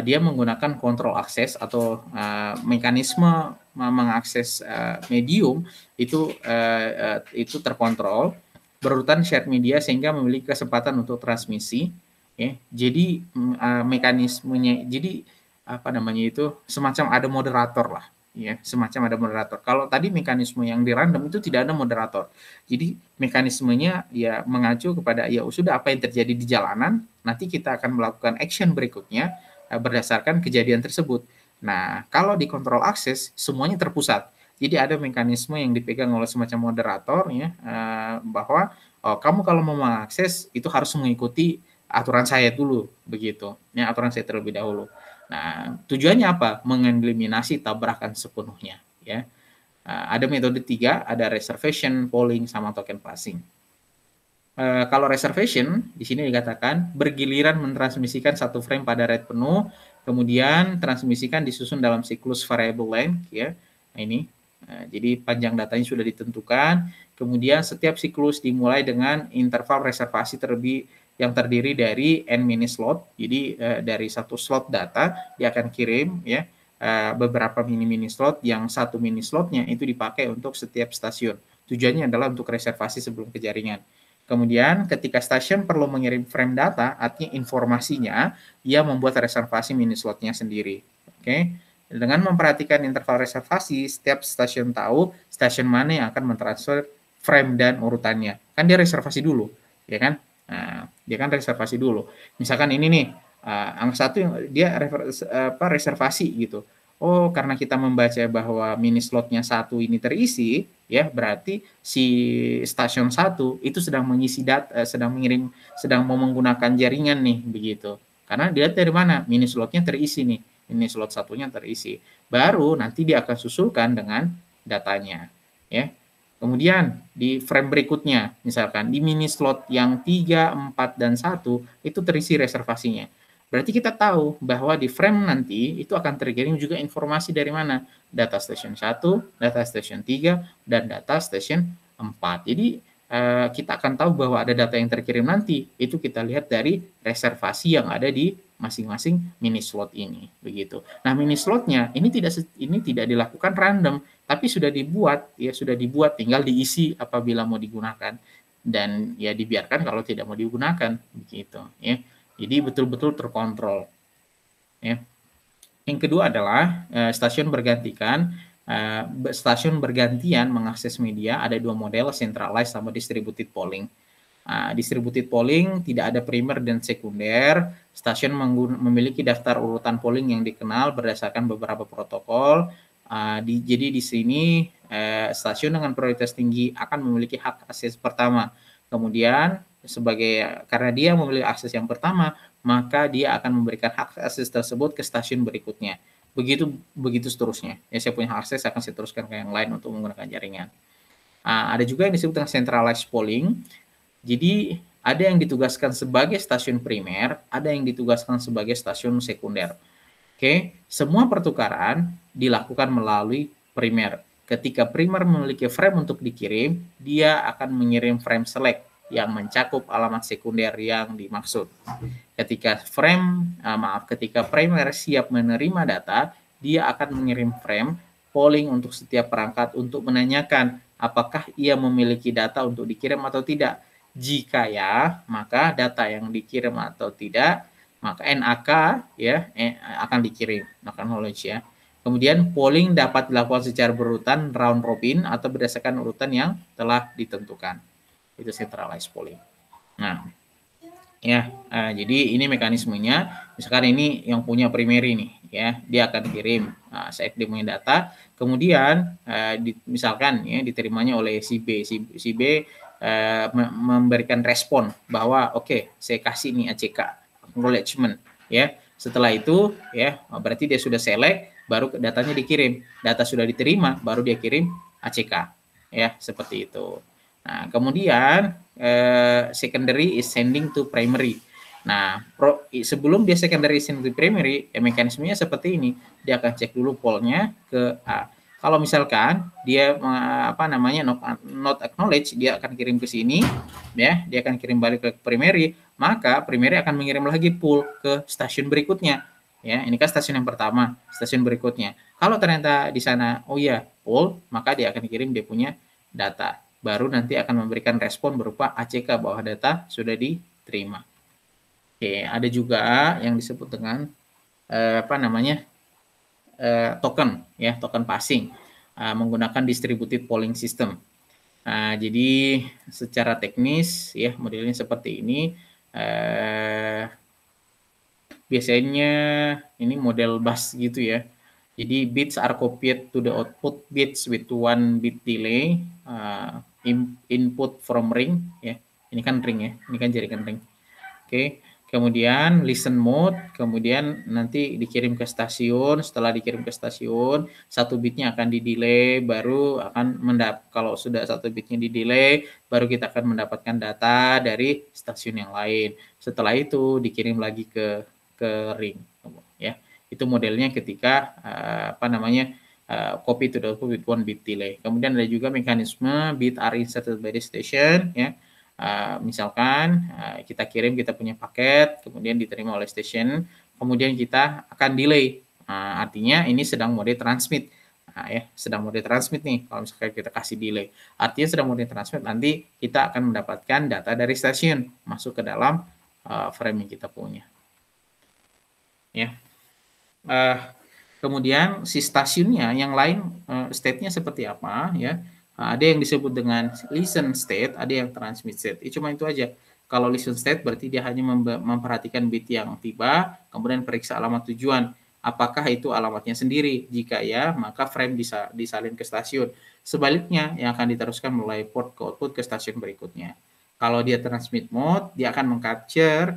dia menggunakan control access atau mekanisme mengakses medium itu terkontrol berurutan shared media sehingga memiliki kesempatan untuk transmisi. Ya. Jadi mekanismenya jadi semacam ada moderator lah. Ya, semacam ada moderator. Kalau tadi mekanisme yang di random itu tidak ada moderator. Jadi mekanismenya ya mengacu kepada ya sudah apa yang terjadi di jalanan, nanti kita akan melakukan action berikutnya berdasarkan kejadian tersebut. Nah, kalau di control access semuanya terpusat. Jadi ada mekanisme yang dipegang oleh semacam moderator ya bahwa kamu kalau mau mengakses itu harus mengikuti aturan saya dulu begitu. Ya, aturan saya terlebih dahulu. Nah, tujuannya apa? Mengeliminasi tabrakan sepenuhnya, ya. Ada metode 3, ada reservation, polling, sama token passing. Kalau reservation, di sini dikatakan bergiliran mentransmisikan satu frame pada red penuh, kemudian transmisikan disusun dalam siklus variable length, ya. Nah, ini, jadi panjang datanya sudah ditentukan, kemudian setiap siklus dimulai dengan interval reservasi terlebih yang terdiri dari n mini slot. Jadi dari satu slot data dia akan kirim, ya, beberapa mini slot, yang satu mini slotnya itu dipakai untuk setiap stasiun. Tujuannya adalah untuk reservasi sebelum ke jaringan. Kemudian ketika stasiun perlu mengirim frame data, artinya informasinya, ia membuat reservasi mini slotnya sendiri. Oke. Dengan memperhatikan interval reservasi, setiap stasiun tahu stasiun mana yang akan mentransfer frame dan urutannya. Kan dia reservasi dulu, ya kan? Nah, dia kan reservasi dulu. Misalkan ini nih, angka 1 yang dia reservasi gitu. Oh, karena kita membaca bahwa mini slotnya 1 ini terisi, ya berarti si stasiun 1 itu sedang mengisi data, sedang mau menggunakan jaringan nih, begitu. Karena dilihat dari mana, mini slotnya terisi nih, mini slot satunya terisi. Baru nanti dia akan susulkan dengan datanya, ya. Kemudian di frame berikutnya, misalkan di mini slot yang 3, 4, dan 1 itu terisi reservasinya. Berarti kita tahu bahwa di frame nanti itu akan terkirim juga informasi dari mana? Data station 1, data station 3, dan data station 4. Jadi kita akan tahu bahwa ada data yang terkirim nanti. Itu kita lihat dari reservasi yang ada di masing-masing mini slot ini, begitu. Nah, mini slotnya ini tidak dilakukan random, tapi sudah dibuat, tinggal diisi apabila mau digunakan, dan ya dibiarkan kalau tidak mau digunakan, begitu, ya. Jadi betul-betul terkontrol, ya. Yang kedua adalah stasiun bergantian mengakses media. Ada dua model, centralized sama distributed polling. Distributed polling tidak ada primer dan sekunder. Stasiun memiliki daftar urutan polling yang dikenal berdasarkan beberapa protokol. Jadi di sini stasiun dengan prioritas tinggi akan memiliki hak akses pertama. Kemudian karena dia memiliki akses yang pertama, maka dia akan memberikan hak akses tersebut ke stasiun berikutnya. Begitu seterusnya. Ya, saya punya hak akses, akan saya teruskan ke yang lain untuk menggunakan jaringan. Ada juga yang disebut dengan centralized polling. Jadi ada yang ditugaskan sebagai stasiun primer, ada yang ditugaskan sebagai stasiun sekunder. Oke, semua pertukaran dilakukan melalui primer. Ketika primer memiliki frame untuk dikirim, dia akan mengirim frame select yang mencakup alamat sekunder yang dimaksud. Ketika primer siap menerima data, dia akan mengirim frame polling untuk setiap perangkat untuk menanyakan apakah ia memiliki data untuk dikirim atau tidak. Jika ya, maka data yang dikirim atau tidak, maka NAK ya akan dikirim, acknowledge ya. Kemudian polling dapat dilakukan secara berurutan round robin atau berdasarkan urutan yang telah ditentukan. Itu centralized polling. Nah, ya, jadi ini mekanismenya. Misalkan ini yang punya primary nih, ya, dia akan kirim saat dia punya data. Kemudian misalkan ya diterimanya oleh si B, si B memberikan respon bahwa oke, saya kasih nih ACK acknowledgement, ya. Setelah itu ya berarti dia sudah select, baru datanya dikirim. Data sudah diterima, baru dia kirim ACK, ya, seperti itu. Nah, kemudian secondary is sending to primary. Nah, sebelum dia secondary sending to primary, mekanismenya seperti ini. Dia akan cek dulu polnya ke A. Kalau misalkan dia not acknowledge, dia akan kirim ke sini, ya, dia akan kirim balik ke primary, maka primary akan mengirim lagi pool ke stasiun berikutnya. Ya, ini kan stasiun yang pertama, stasiun berikutnya. Kalau ternyata di sana oh ya, pool, maka dia akan kirim dia punya data. Baru nanti akan memberikan respon berupa ACK bahwa data sudah diterima. Oke, ada juga yang disebut dengan token, ya, token passing menggunakan distributed polling system. Jadi secara teknis ya modelnya seperti ini. Biasanya ini model bus gitu ya. Jadi bits are copied to the output bits with 1 bit delay. Input from ring ya. Ini kan ring ya. Ini kan jaringan ring. Oke. kemudian listen mode, kemudian nanti dikirim ke stasiun, setelah dikirim ke stasiun, 1 bitnya akan di-delay, baru akan kalau sudah 1 bitnya di-delay, baru kita akan mendapatkan data dari stasiun yang lain. Setelah itu dikirim lagi ke ring, ya. Itu modelnya ketika copy to the output with 1 bit delay. Kemudian ada juga mekanisme bit are inserted by the station, ya. Misalkan kita kirim kita punya paket, kemudian diterima oleh station, kemudian kita akan delay. Artinya ini sedang mode transmit. Sedang mode transmit nih, kalau misalkan kita kasih delay. Artinya sedang mode transmit, nanti kita akan mendapatkan data dari stasiun masuk ke dalam frame yang kita punya. Ya. Kemudian si stasiunnya yang lain state-nya seperti apa, ya. Ada yang disebut dengan listen state, ada yang transmit state. Cuma itu aja. Kalau listen state berarti dia hanya memperhatikan bit yang tiba, kemudian periksa alamat tujuan. Apakah itu alamatnya sendiri? Jika ya, maka frame bisa disalin ke stasiun. Sebaliknya, yang akan diteruskan melalui port ke output ke stasiun berikutnya. Kalau dia transmit mode, dia akan mengcapture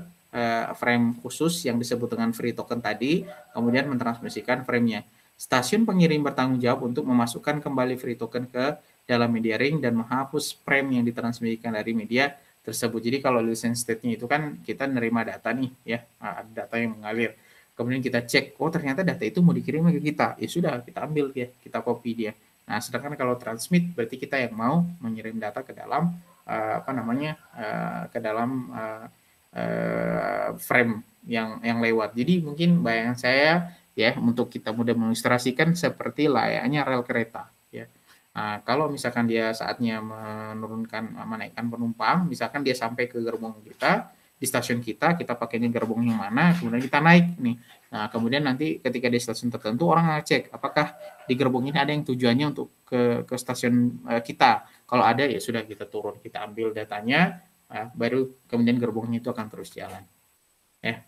frame khusus yang disebut dengan free token tadi, kemudian mentransmisikan framenya. Stasiun pengirim bertanggung jawab untuk memasukkan kembali free token ke dalam media ring dan menghapus frame yang ditransmisikan dari media tersebut. Jadi kalau listen state-nya itu kan kita nerima data nih, ya, data yang mengalir. Kemudian kita cek, oh ternyata data itu mau dikirim ke kita. Ya sudah, kita ambil dia, kita copy dia. Nah, sedangkan kalau transmit berarti kita yang mau mengirim data ke dalam frame yang lewat. Jadi mungkin bayangan saya, ya, untuk kita mudah mengilustrasikan seperti layaknya rel kereta, ya. Nah, kalau misalkan dia saatnya menaikkan penumpang, misalkan dia sampai ke gerbong kita, di stasiun kita pakainya gerbong yang mana, kemudian kita naik nih. Nah, kemudian nanti ketika di stasiun tertentu orang ngecek apakah di gerbong ini ada yang tujuannya untuk ke stasiun kita. Kalau ada, ya sudah, kita turun, kita ambil datanya, baru kemudian gerbongnya itu akan terus jalan. Ya.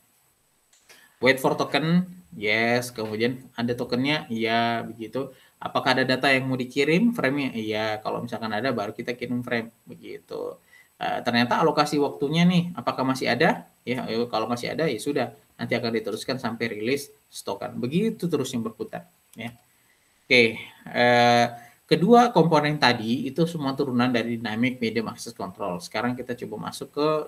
Wait for token, yes. Kemudian ada tokennya, iya, begitu. Apakah ada data yang mau dikirim frame-nya? Iya, kalau misalkan ada baru kita kirim frame, begitu. Ternyata alokasi waktunya nih, apakah masih ada? Ya, kalau masih ada, ya sudah, nanti akan diteruskan sampai rilis stokan. Begitu terus yang berputar, ya. Oke, kedua komponen tadi itu semua turunan dari Dynamic Medium Access Control. Sekarang kita coba masuk ke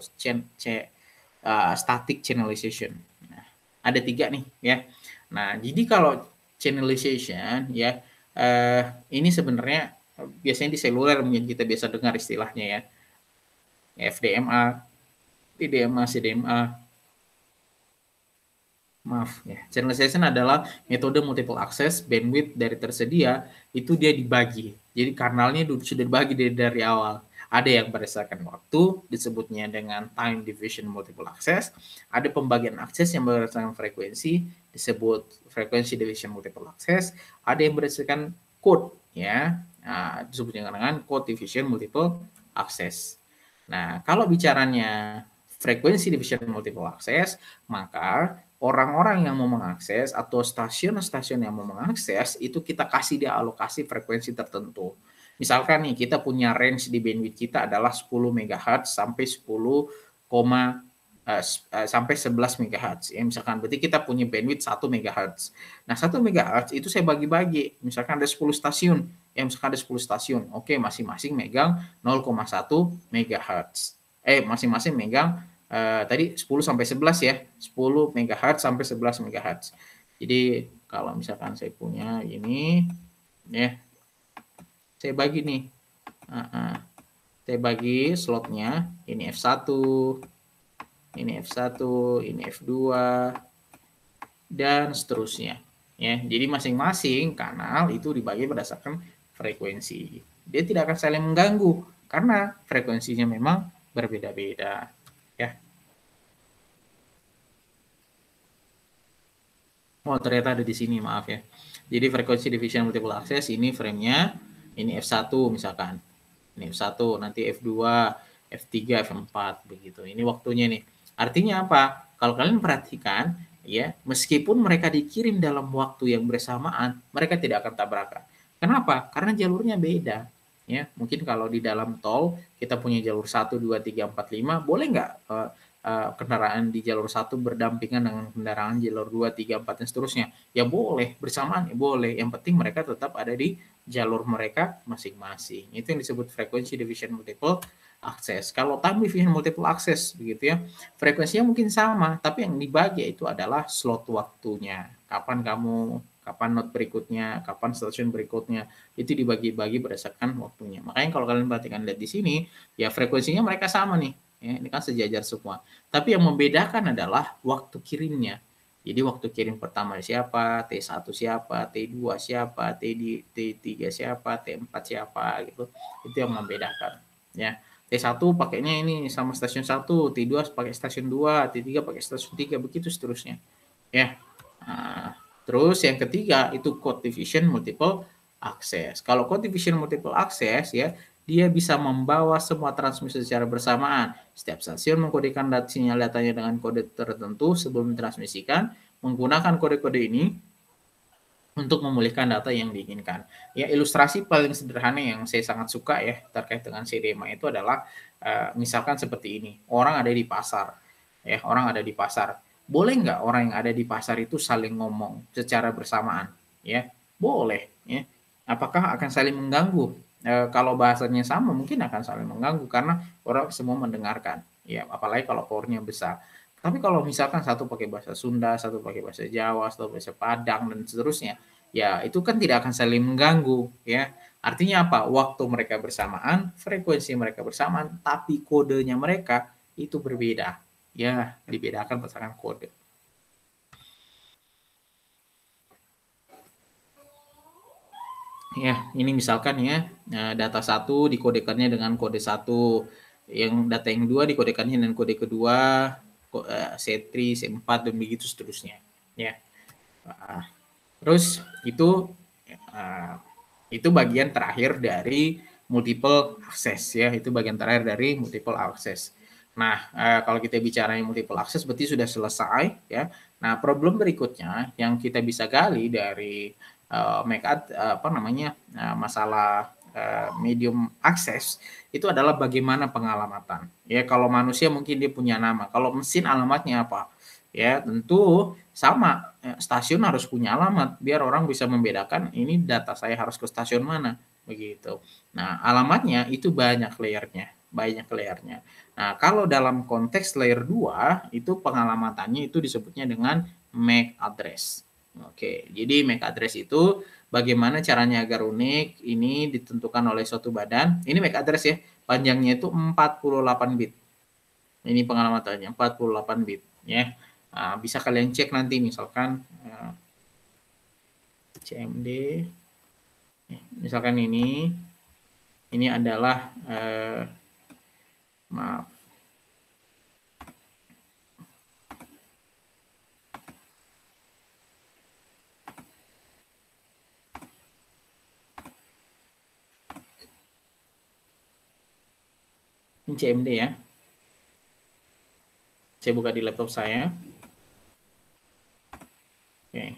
static channelization. Nah, ada 3 nih, ya. Nah, jadi kalau channelization, ya, ini sebenarnya biasanya di seluler mungkin kita biasa dengar istilahnya, ya. FDMA, TDMA, CDMA. Maaf, ya. Channelization adalah metode multiple access, bandwidth dari tersedia itu dia dibagi. Jadi kanalnya sudah dibagi dari awal. Ada yang berdasarkan waktu, disebutnya dengan time division multiple access. Ada pembagian akses yang berdasarkan frekuensi, disebut frequency division multiple access. Ada yang berdasarkan code, ya, disebut dengan code division multiple access. Nah, kalau bicaranya frequency division multiple access, maka orang-orang yang mau mengakses atau stasiun-stasiun yang mau mengakses itu kita kasih dia alokasi frekuensi tertentu. Misalkan nih kita punya range di bandwidth kita adalah 10 MHz sampai 11 MHz. Ya, misalkan berarti kita punya bandwidth 1 MHz. Nah, 1 MHz itu saya bagi-bagi. Misalkan ada 10 stasiun. Ya, misalkan ada 10 stasiun. Oke, masing-masing megang 0,1 MHz. Masing-masing megang tadi 10 sampai 11, ya. 10 MHz sampai 11 MHz. Jadi kalau misalkan saya punya ini, ya, saya bagi nih. Saya bagi slotnya, ini F1, ini F1, ini F2, dan seterusnya. Ya, jadi masing-masing kanal itu dibagi berdasarkan frekuensi. Dia tidak akan saling mengganggu karena frekuensinya memang berbeda-beda. Ya. Oh, ternyata ada di sini, maaf ya. Jadi frekuensi division multiple access ini frame-nya, ini F1 misalkan. Ini F1, nanti F2, F3, F4 begitu. Ini waktunya nih. Artinya apa? Kalau kalian perhatikan, ya, meskipun mereka dikirim dalam waktu yang bersamaan, mereka tidak akan tabrakan. Kenapa? Karena jalurnya beda. Ya, mungkin kalau di dalam tol kita punya jalur 1, 2, 3, 4, 5, boleh nggak kendaraan di jalur 1 berdampingan dengan kendaraan jalur 2, 3, 4 dan seterusnya. Ya boleh, bersamaan ya boleh, yang penting mereka tetap ada di jalur mereka masing-masing. Itu yang disebut frequency division multiple access. Kalau time division multiple access begitu ya, frekuensinya mungkin sama, tapi yang dibagi itu adalah slot waktunya. Kapan note berikutnya, kapan stasiun berikutnya, itu dibagi-bagi berdasarkan waktunya. Makanya kalau kalian perhatikan lihat di sini, ya frekuensinya mereka sama nih, ya, ini kan sejajar semua. Tapi yang membedakan adalah waktu kirimnya. Jadi waktu kirim pertama siapa, T1 siapa, T2 siapa, T3 siapa, T4 siapa gitu. Itu yang membedakan, ya. T1 pakainya ini sama stasiun 1, T2 pakai stasiun 2, T3 pakai stasiun 3, begitu seterusnya. Ya. Nah, terus yang ketiga itu code division multiple access. Kalau code division multiple access ya, dia bisa membawa semua transmisi secara bersamaan. Setiap stasiun mengkodekan sinyal datanya dengan kode tertentu sebelum ditransmisikan. Menggunakan kode-kode ini untuk memulihkan data yang diinginkan. Ya, ilustrasi paling sederhana yang saya sangat suka ya terkait dengan CDMA itu adalah misalkan seperti ini. Orang ada di pasar. Ya, orang ada di pasar. Boleh nggak orang yang ada di pasar itu saling ngomong secara bersamaan? Ya, boleh. Ya. Apakah akan saling mengganggu? Kalau bahasanya sama mungkin akan saling mengganggu karena orang semua mendengarkan. Ya, apalagi kalau powernya besar. Tapi kalau misalkan satu pakai bahasa Sunda, satu pakai bahasa Jawa, satu bahasa Padang dan seterusnya, ya itu kan tidak akan saling mengganggu, ya. Artinya apa? Waktu mereka bersamaan, frekuensi mereka bersamaan, tapi kodenya mereka itu berbeda. Ya, dibedakan berdasarkan kode. Ya, ini misalkan ya, data 1 dikodekannya dengan kode 1, yang data yang 2 dikodekannya dengan kode kedua, C3, C4 dan begitu seterusnya, ya. Terus itu bagian terakhir dari multiple access ya, itu bagian terakhir dari multiple access. Nah, kalau kita bicara multiple access berarti sudah selesai ya. Nah, problem berikutnya yang kita bisa gali dari masalah medium access itu adalah bagaimana pengalamatan. Ya, kalau manusia mungkin dia punya nama, kalau mesin alamatnya apa? Ya, tentu sama, stasiun harus punya alamat biar orang bisa membedakan ini data saya harus ke stasiun mana, begitu. Nah, alamatnya itu banyak layernya, banyak layernya. Nah, kalau dalam konteks layer 2 itu pengalamatannya itu disebutnya dengan MAC address. Oke, jadi MAC address itu bagaimana caranya agar unik, ini ditentukan oleh suatu badan. Ini MAC address ya, panjangnya itu 48 bit. Ini pengalamatannya 48 bit ya. Bisa kalian cek nanti misalkan CMD misalkan ini adalah maaf ini CMD ya, saya buka di laptop saya. Oke.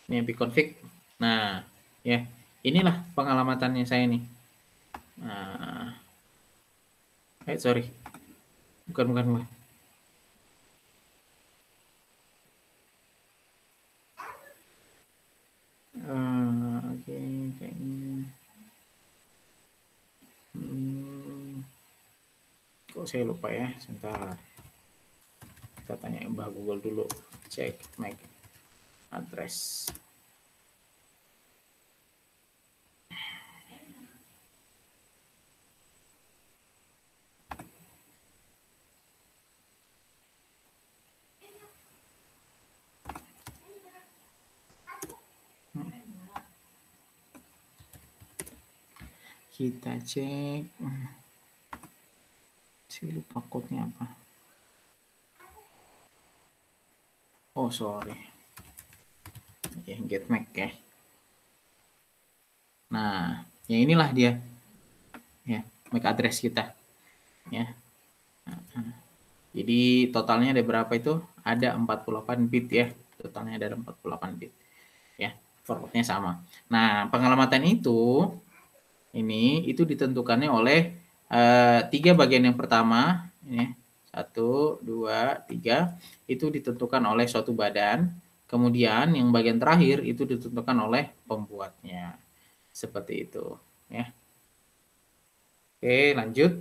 Ini config. Nah, ya, inilah pengalamatannya saya nih. Nah, sorry, bukan. Oke, kayaknya. Kok saya lupa ya, sebentar. Kita tanya Mbah Google dulu, cek MAC address. Kita cek. Saya lupa code-nya apa. Oh, sorry. Ya, get MAC ya. Nah, yang inilah dia. Ya, MAC address kita. Ya. Jadi totalnya ada berapa itu? Ada 48 bit ya. Totalnya ada 48 bit. Ya, formatnya sama. Nah, pengalamatan itu ditentukannya oleh 3 bagian yang pertama, ini 1, 2, 3 itu ditentukan oleh suatu badan, kemudian yang bagian terakhir itu ditentukan oleh pembuatnya. Seperti itu, ya. Oke, lanjut.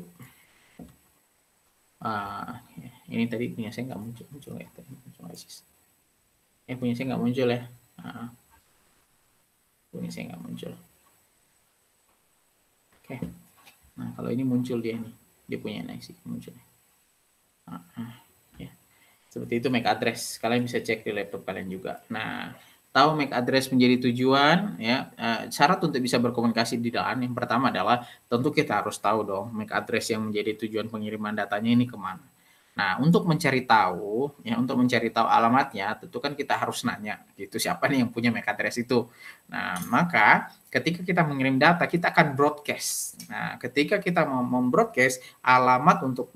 Ini tadi punya saya nggak muncul ya, tadi muncul nggak sih? Punya saya nggak muncul ya. Punya saya nggak muncul. Oke. Nah, kalau ini muncul dia nih. Dia punya sih muncul. Ya. Seperti itu MAC address. Kalian bisa cek di laptop kalian juga. Nah, tahu MAC address menjadi tujuan, ya. Syarat untuk bisa berkomunikasi di dalam yang pertama adalah tentu kita harus tahu dong MAC address yang menjadi tujuan pengiriman datanya ini kemana. Nah, untuk mencari tahu, ya untuk mencari tahu alamatnya, tentu kan kita harus nanya, gitu, siapa nih yang punya MAC address itu. Nah, maka ketika kita mengirim data, kita akan broadcast. Nah, ketika kita mau membroadcast, alamat untuk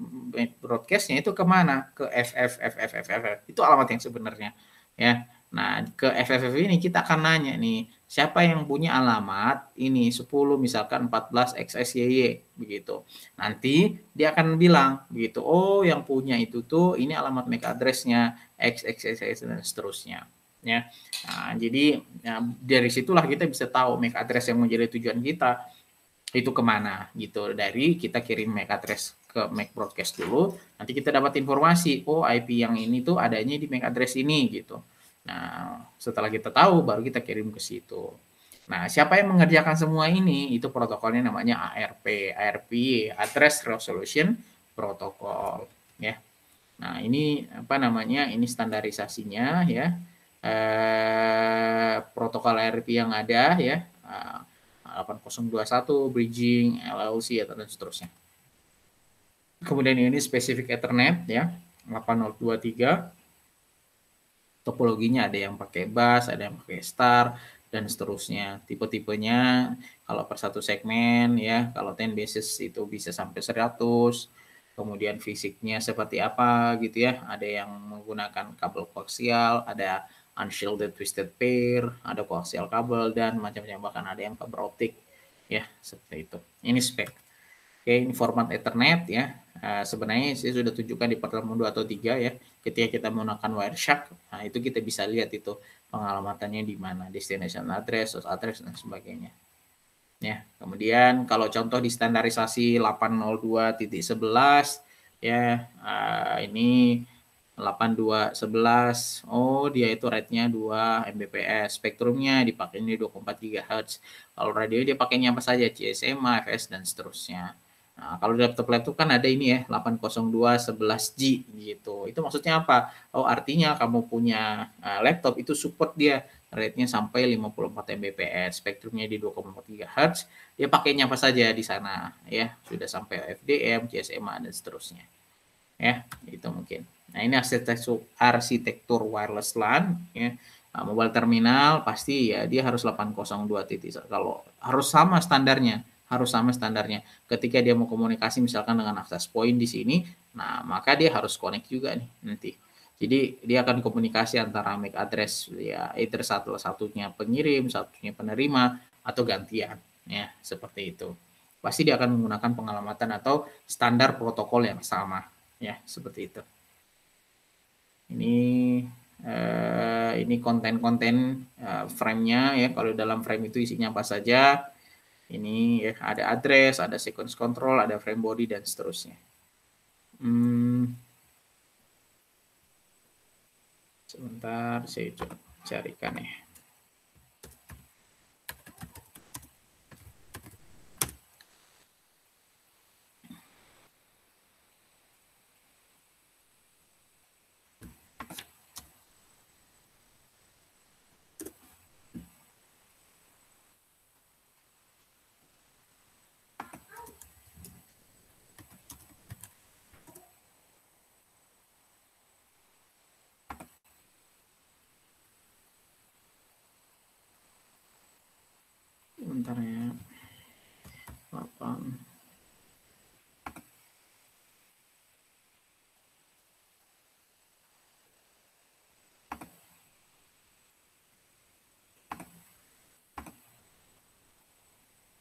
broadcastnya itu kemana? Ke FF. Itu alamat yang sebenarnya, ya. Nah, ke FFF ini kita akan nanya nih, siapa yang punya alamat ini 10 misalkan 14 XSYY begitu. Nanti dia akan bilang begitu, oh yang punya itu tuh ini alamat MAC address-nya XXX dan seterusnya, ya. Nah, jadi dari situlah kita bisa tahu MAC address yang menjadi tujuan kita itu kemana gitu. Dari kita kirim MAC address ke MAC broadcast dulu, nanti kita dapat informasi, oh IP yang ini tuh adanya di MAC address ini gitu. Nah, setelah kita tahu baru kita kirim ke situ. Nah, siapa yang mengerjakan semua ini? Itu protokolnya namanya ARP, Address Resolution Protocol, ya. Nah, ini apa namanya? Ini standarisasinya, ya. Protokol ARP yang ada, ya. 8021, bridging, LLC, dan seterusnya. Kemudian ini spesifik Ethernet, ya. 8023. Topologinya ada yang pakai bus, ada yang pakai star, dan seterusnya. Tipe-tipenya kalau per satu segmen, ya, kalau 10 basis itu bisa sampai 100. Kemudian fisiknya seperti apa gitu ya. Ada yang menggunakan kabel koaksial, ada unshielded twisted pair, ada koaksial kabel, dan macam-macam, bahkan ada yang fiber optik, ya, seperti itu. Ini spek. Oke, ini format Ethernet, ya. Sebenarnya saya sudah tunjukkan di pertemuan 2 atau 3, ya. Ketika kita menggunakan Wireshark, nah itu kita bisa lihat itu pengalamannya di mana, destination address, source address, dan sebagainya. Ya, kemudian kalau contoh di standarisasi 802.11, ya, ini 8211, oh dia itu rate-nya 2 Mbps, spektrumnya dipakainya 2,4 GHz. Kalau radio dia pakainya apa saja, CSMA, FS, dan seterusnya. Nah, kalau di laptop-laptop kan ada ini ya, 802.11G gitu. Itu maksudnya apa? Oh, artinya kamu punya laptop itu support dia rate-nya sampai 54 Mbps, spektrumnya di 2,4 GHz, dia pakainya apa saja di sana, ya. Sudah sampai FDM, GSMA, dan seterusnya. Ya, itu mungkin. Nah, ini arsitektur wireless LAN, ya. Nah, mobile terminal pasti ya dia harus 802 titik. Kalau harus sama standarnya, harus sama standarnya. Ketika dia mau komunikasi misalkan dengan access point di sini, nah maka dia harus connect juga nih nanti. Jadi dia akan komunikasi antara MAC address ya either satunya pengirim, satunya penerima, atau gantian, ya seperti itu. Pasti dia akan menggunakan pengalamatan atau standar protokol yang sama, ya seperti itu. Ini konten-konten frame-nya, ya. Kalau dalam frame itu isinya apa saja. Ini ya ada address, ada sequence control, ada frame body, dan seterusnya. Sebentar saya coba carikan ya. Bentar ya. 8.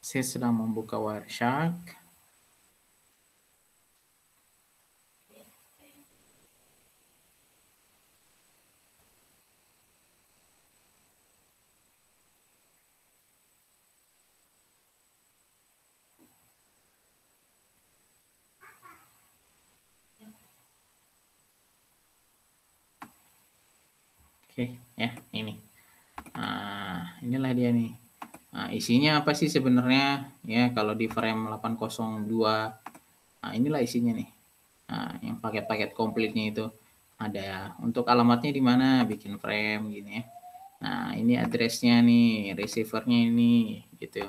Saya sedang membuka Wireshark. Oke, ya ini. Nah, inilah dia nih. Nah, isinya apa sih sebenarnya? Ya, kalau di frame 802, nah inilah isinya nih. Nah, yang paket-paket komplitnya itu ada untuk alamatnya di mana, bikin frame gini ya. Nah, ini address-nya nih, receiver-nya ini gitu.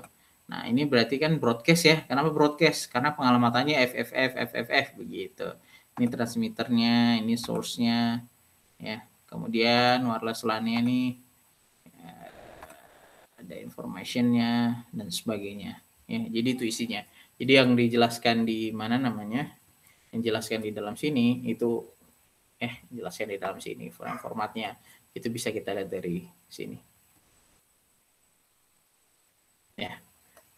Nah, ini berarti kan broadcast ya. Kenapa broadcast? Karena pengalamannya FFF begitu. Ini transmitternya, ini source-nya ya. Kemudian wireless LAN-nya nih ada information-nya dan sebagainya. Ya, jadi itu isinya. Jadi yang dijelaskan di mana namanya? Yang jelaskan di dalam sini itu jelaskan di dalam sini formatnya. Itu bisa kita lihat dari sini. Ya.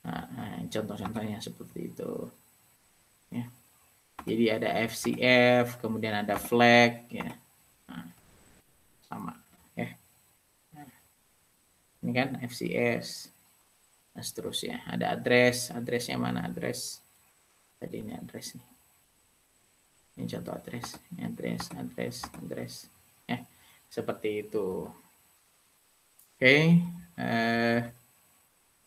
Nah, contoh-contohnya seperti itu. Ya. Jadi ada FCF, kemudian ada flag ya. Nah, sama ya. Nah, ini kan FCS. Nah, seterusnya ada addressnya mana address? Tadi ini address nih. Ini contoh address, ini address. Ya, seperti itu. Oke,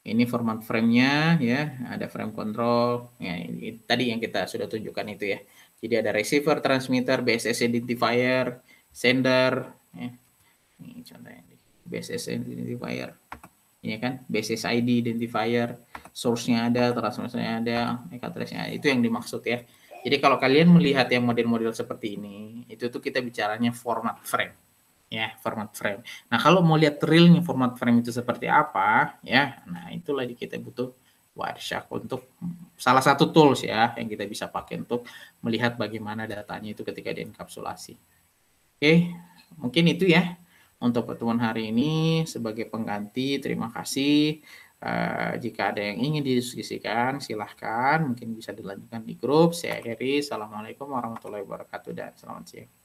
ini format frame-nya ya, ada frame control. Ya, ini tadi yang kita sudah tunjukkan itu ya. Jadi ada receiver, transmitter, BSS identifier, sender. Ya. Ini contohnya BSS identifier. Ini kan BSS ID identifier, source-nya ada, transmitternya ada, MAC address-nya. Itu yang dimaksud ya. Jadi kalau kalian melihat yang model-model seperti ini, itu tuh kita bicaranya format frame. Ya, format frame. Nah, kalau mau lihat realnya format frame itu seperti apa, ya, nah itulah kita butuh Wireshark untuk salah satu tools ya yang kita bisa pakai untuk melihat bagaimana datanya itu ketika dienkapsulasi. Oke, mungkin itu ya untuk pertemuan hari ini sebagai pengganti. Terima kasih. Jika ada yang ingin didiskusikan, silahkan. Mungkin bisa dilanjutkan di grup. Saya Heri. Assalamualaikum warahmatullahi wabarakatuh dan selamat siang.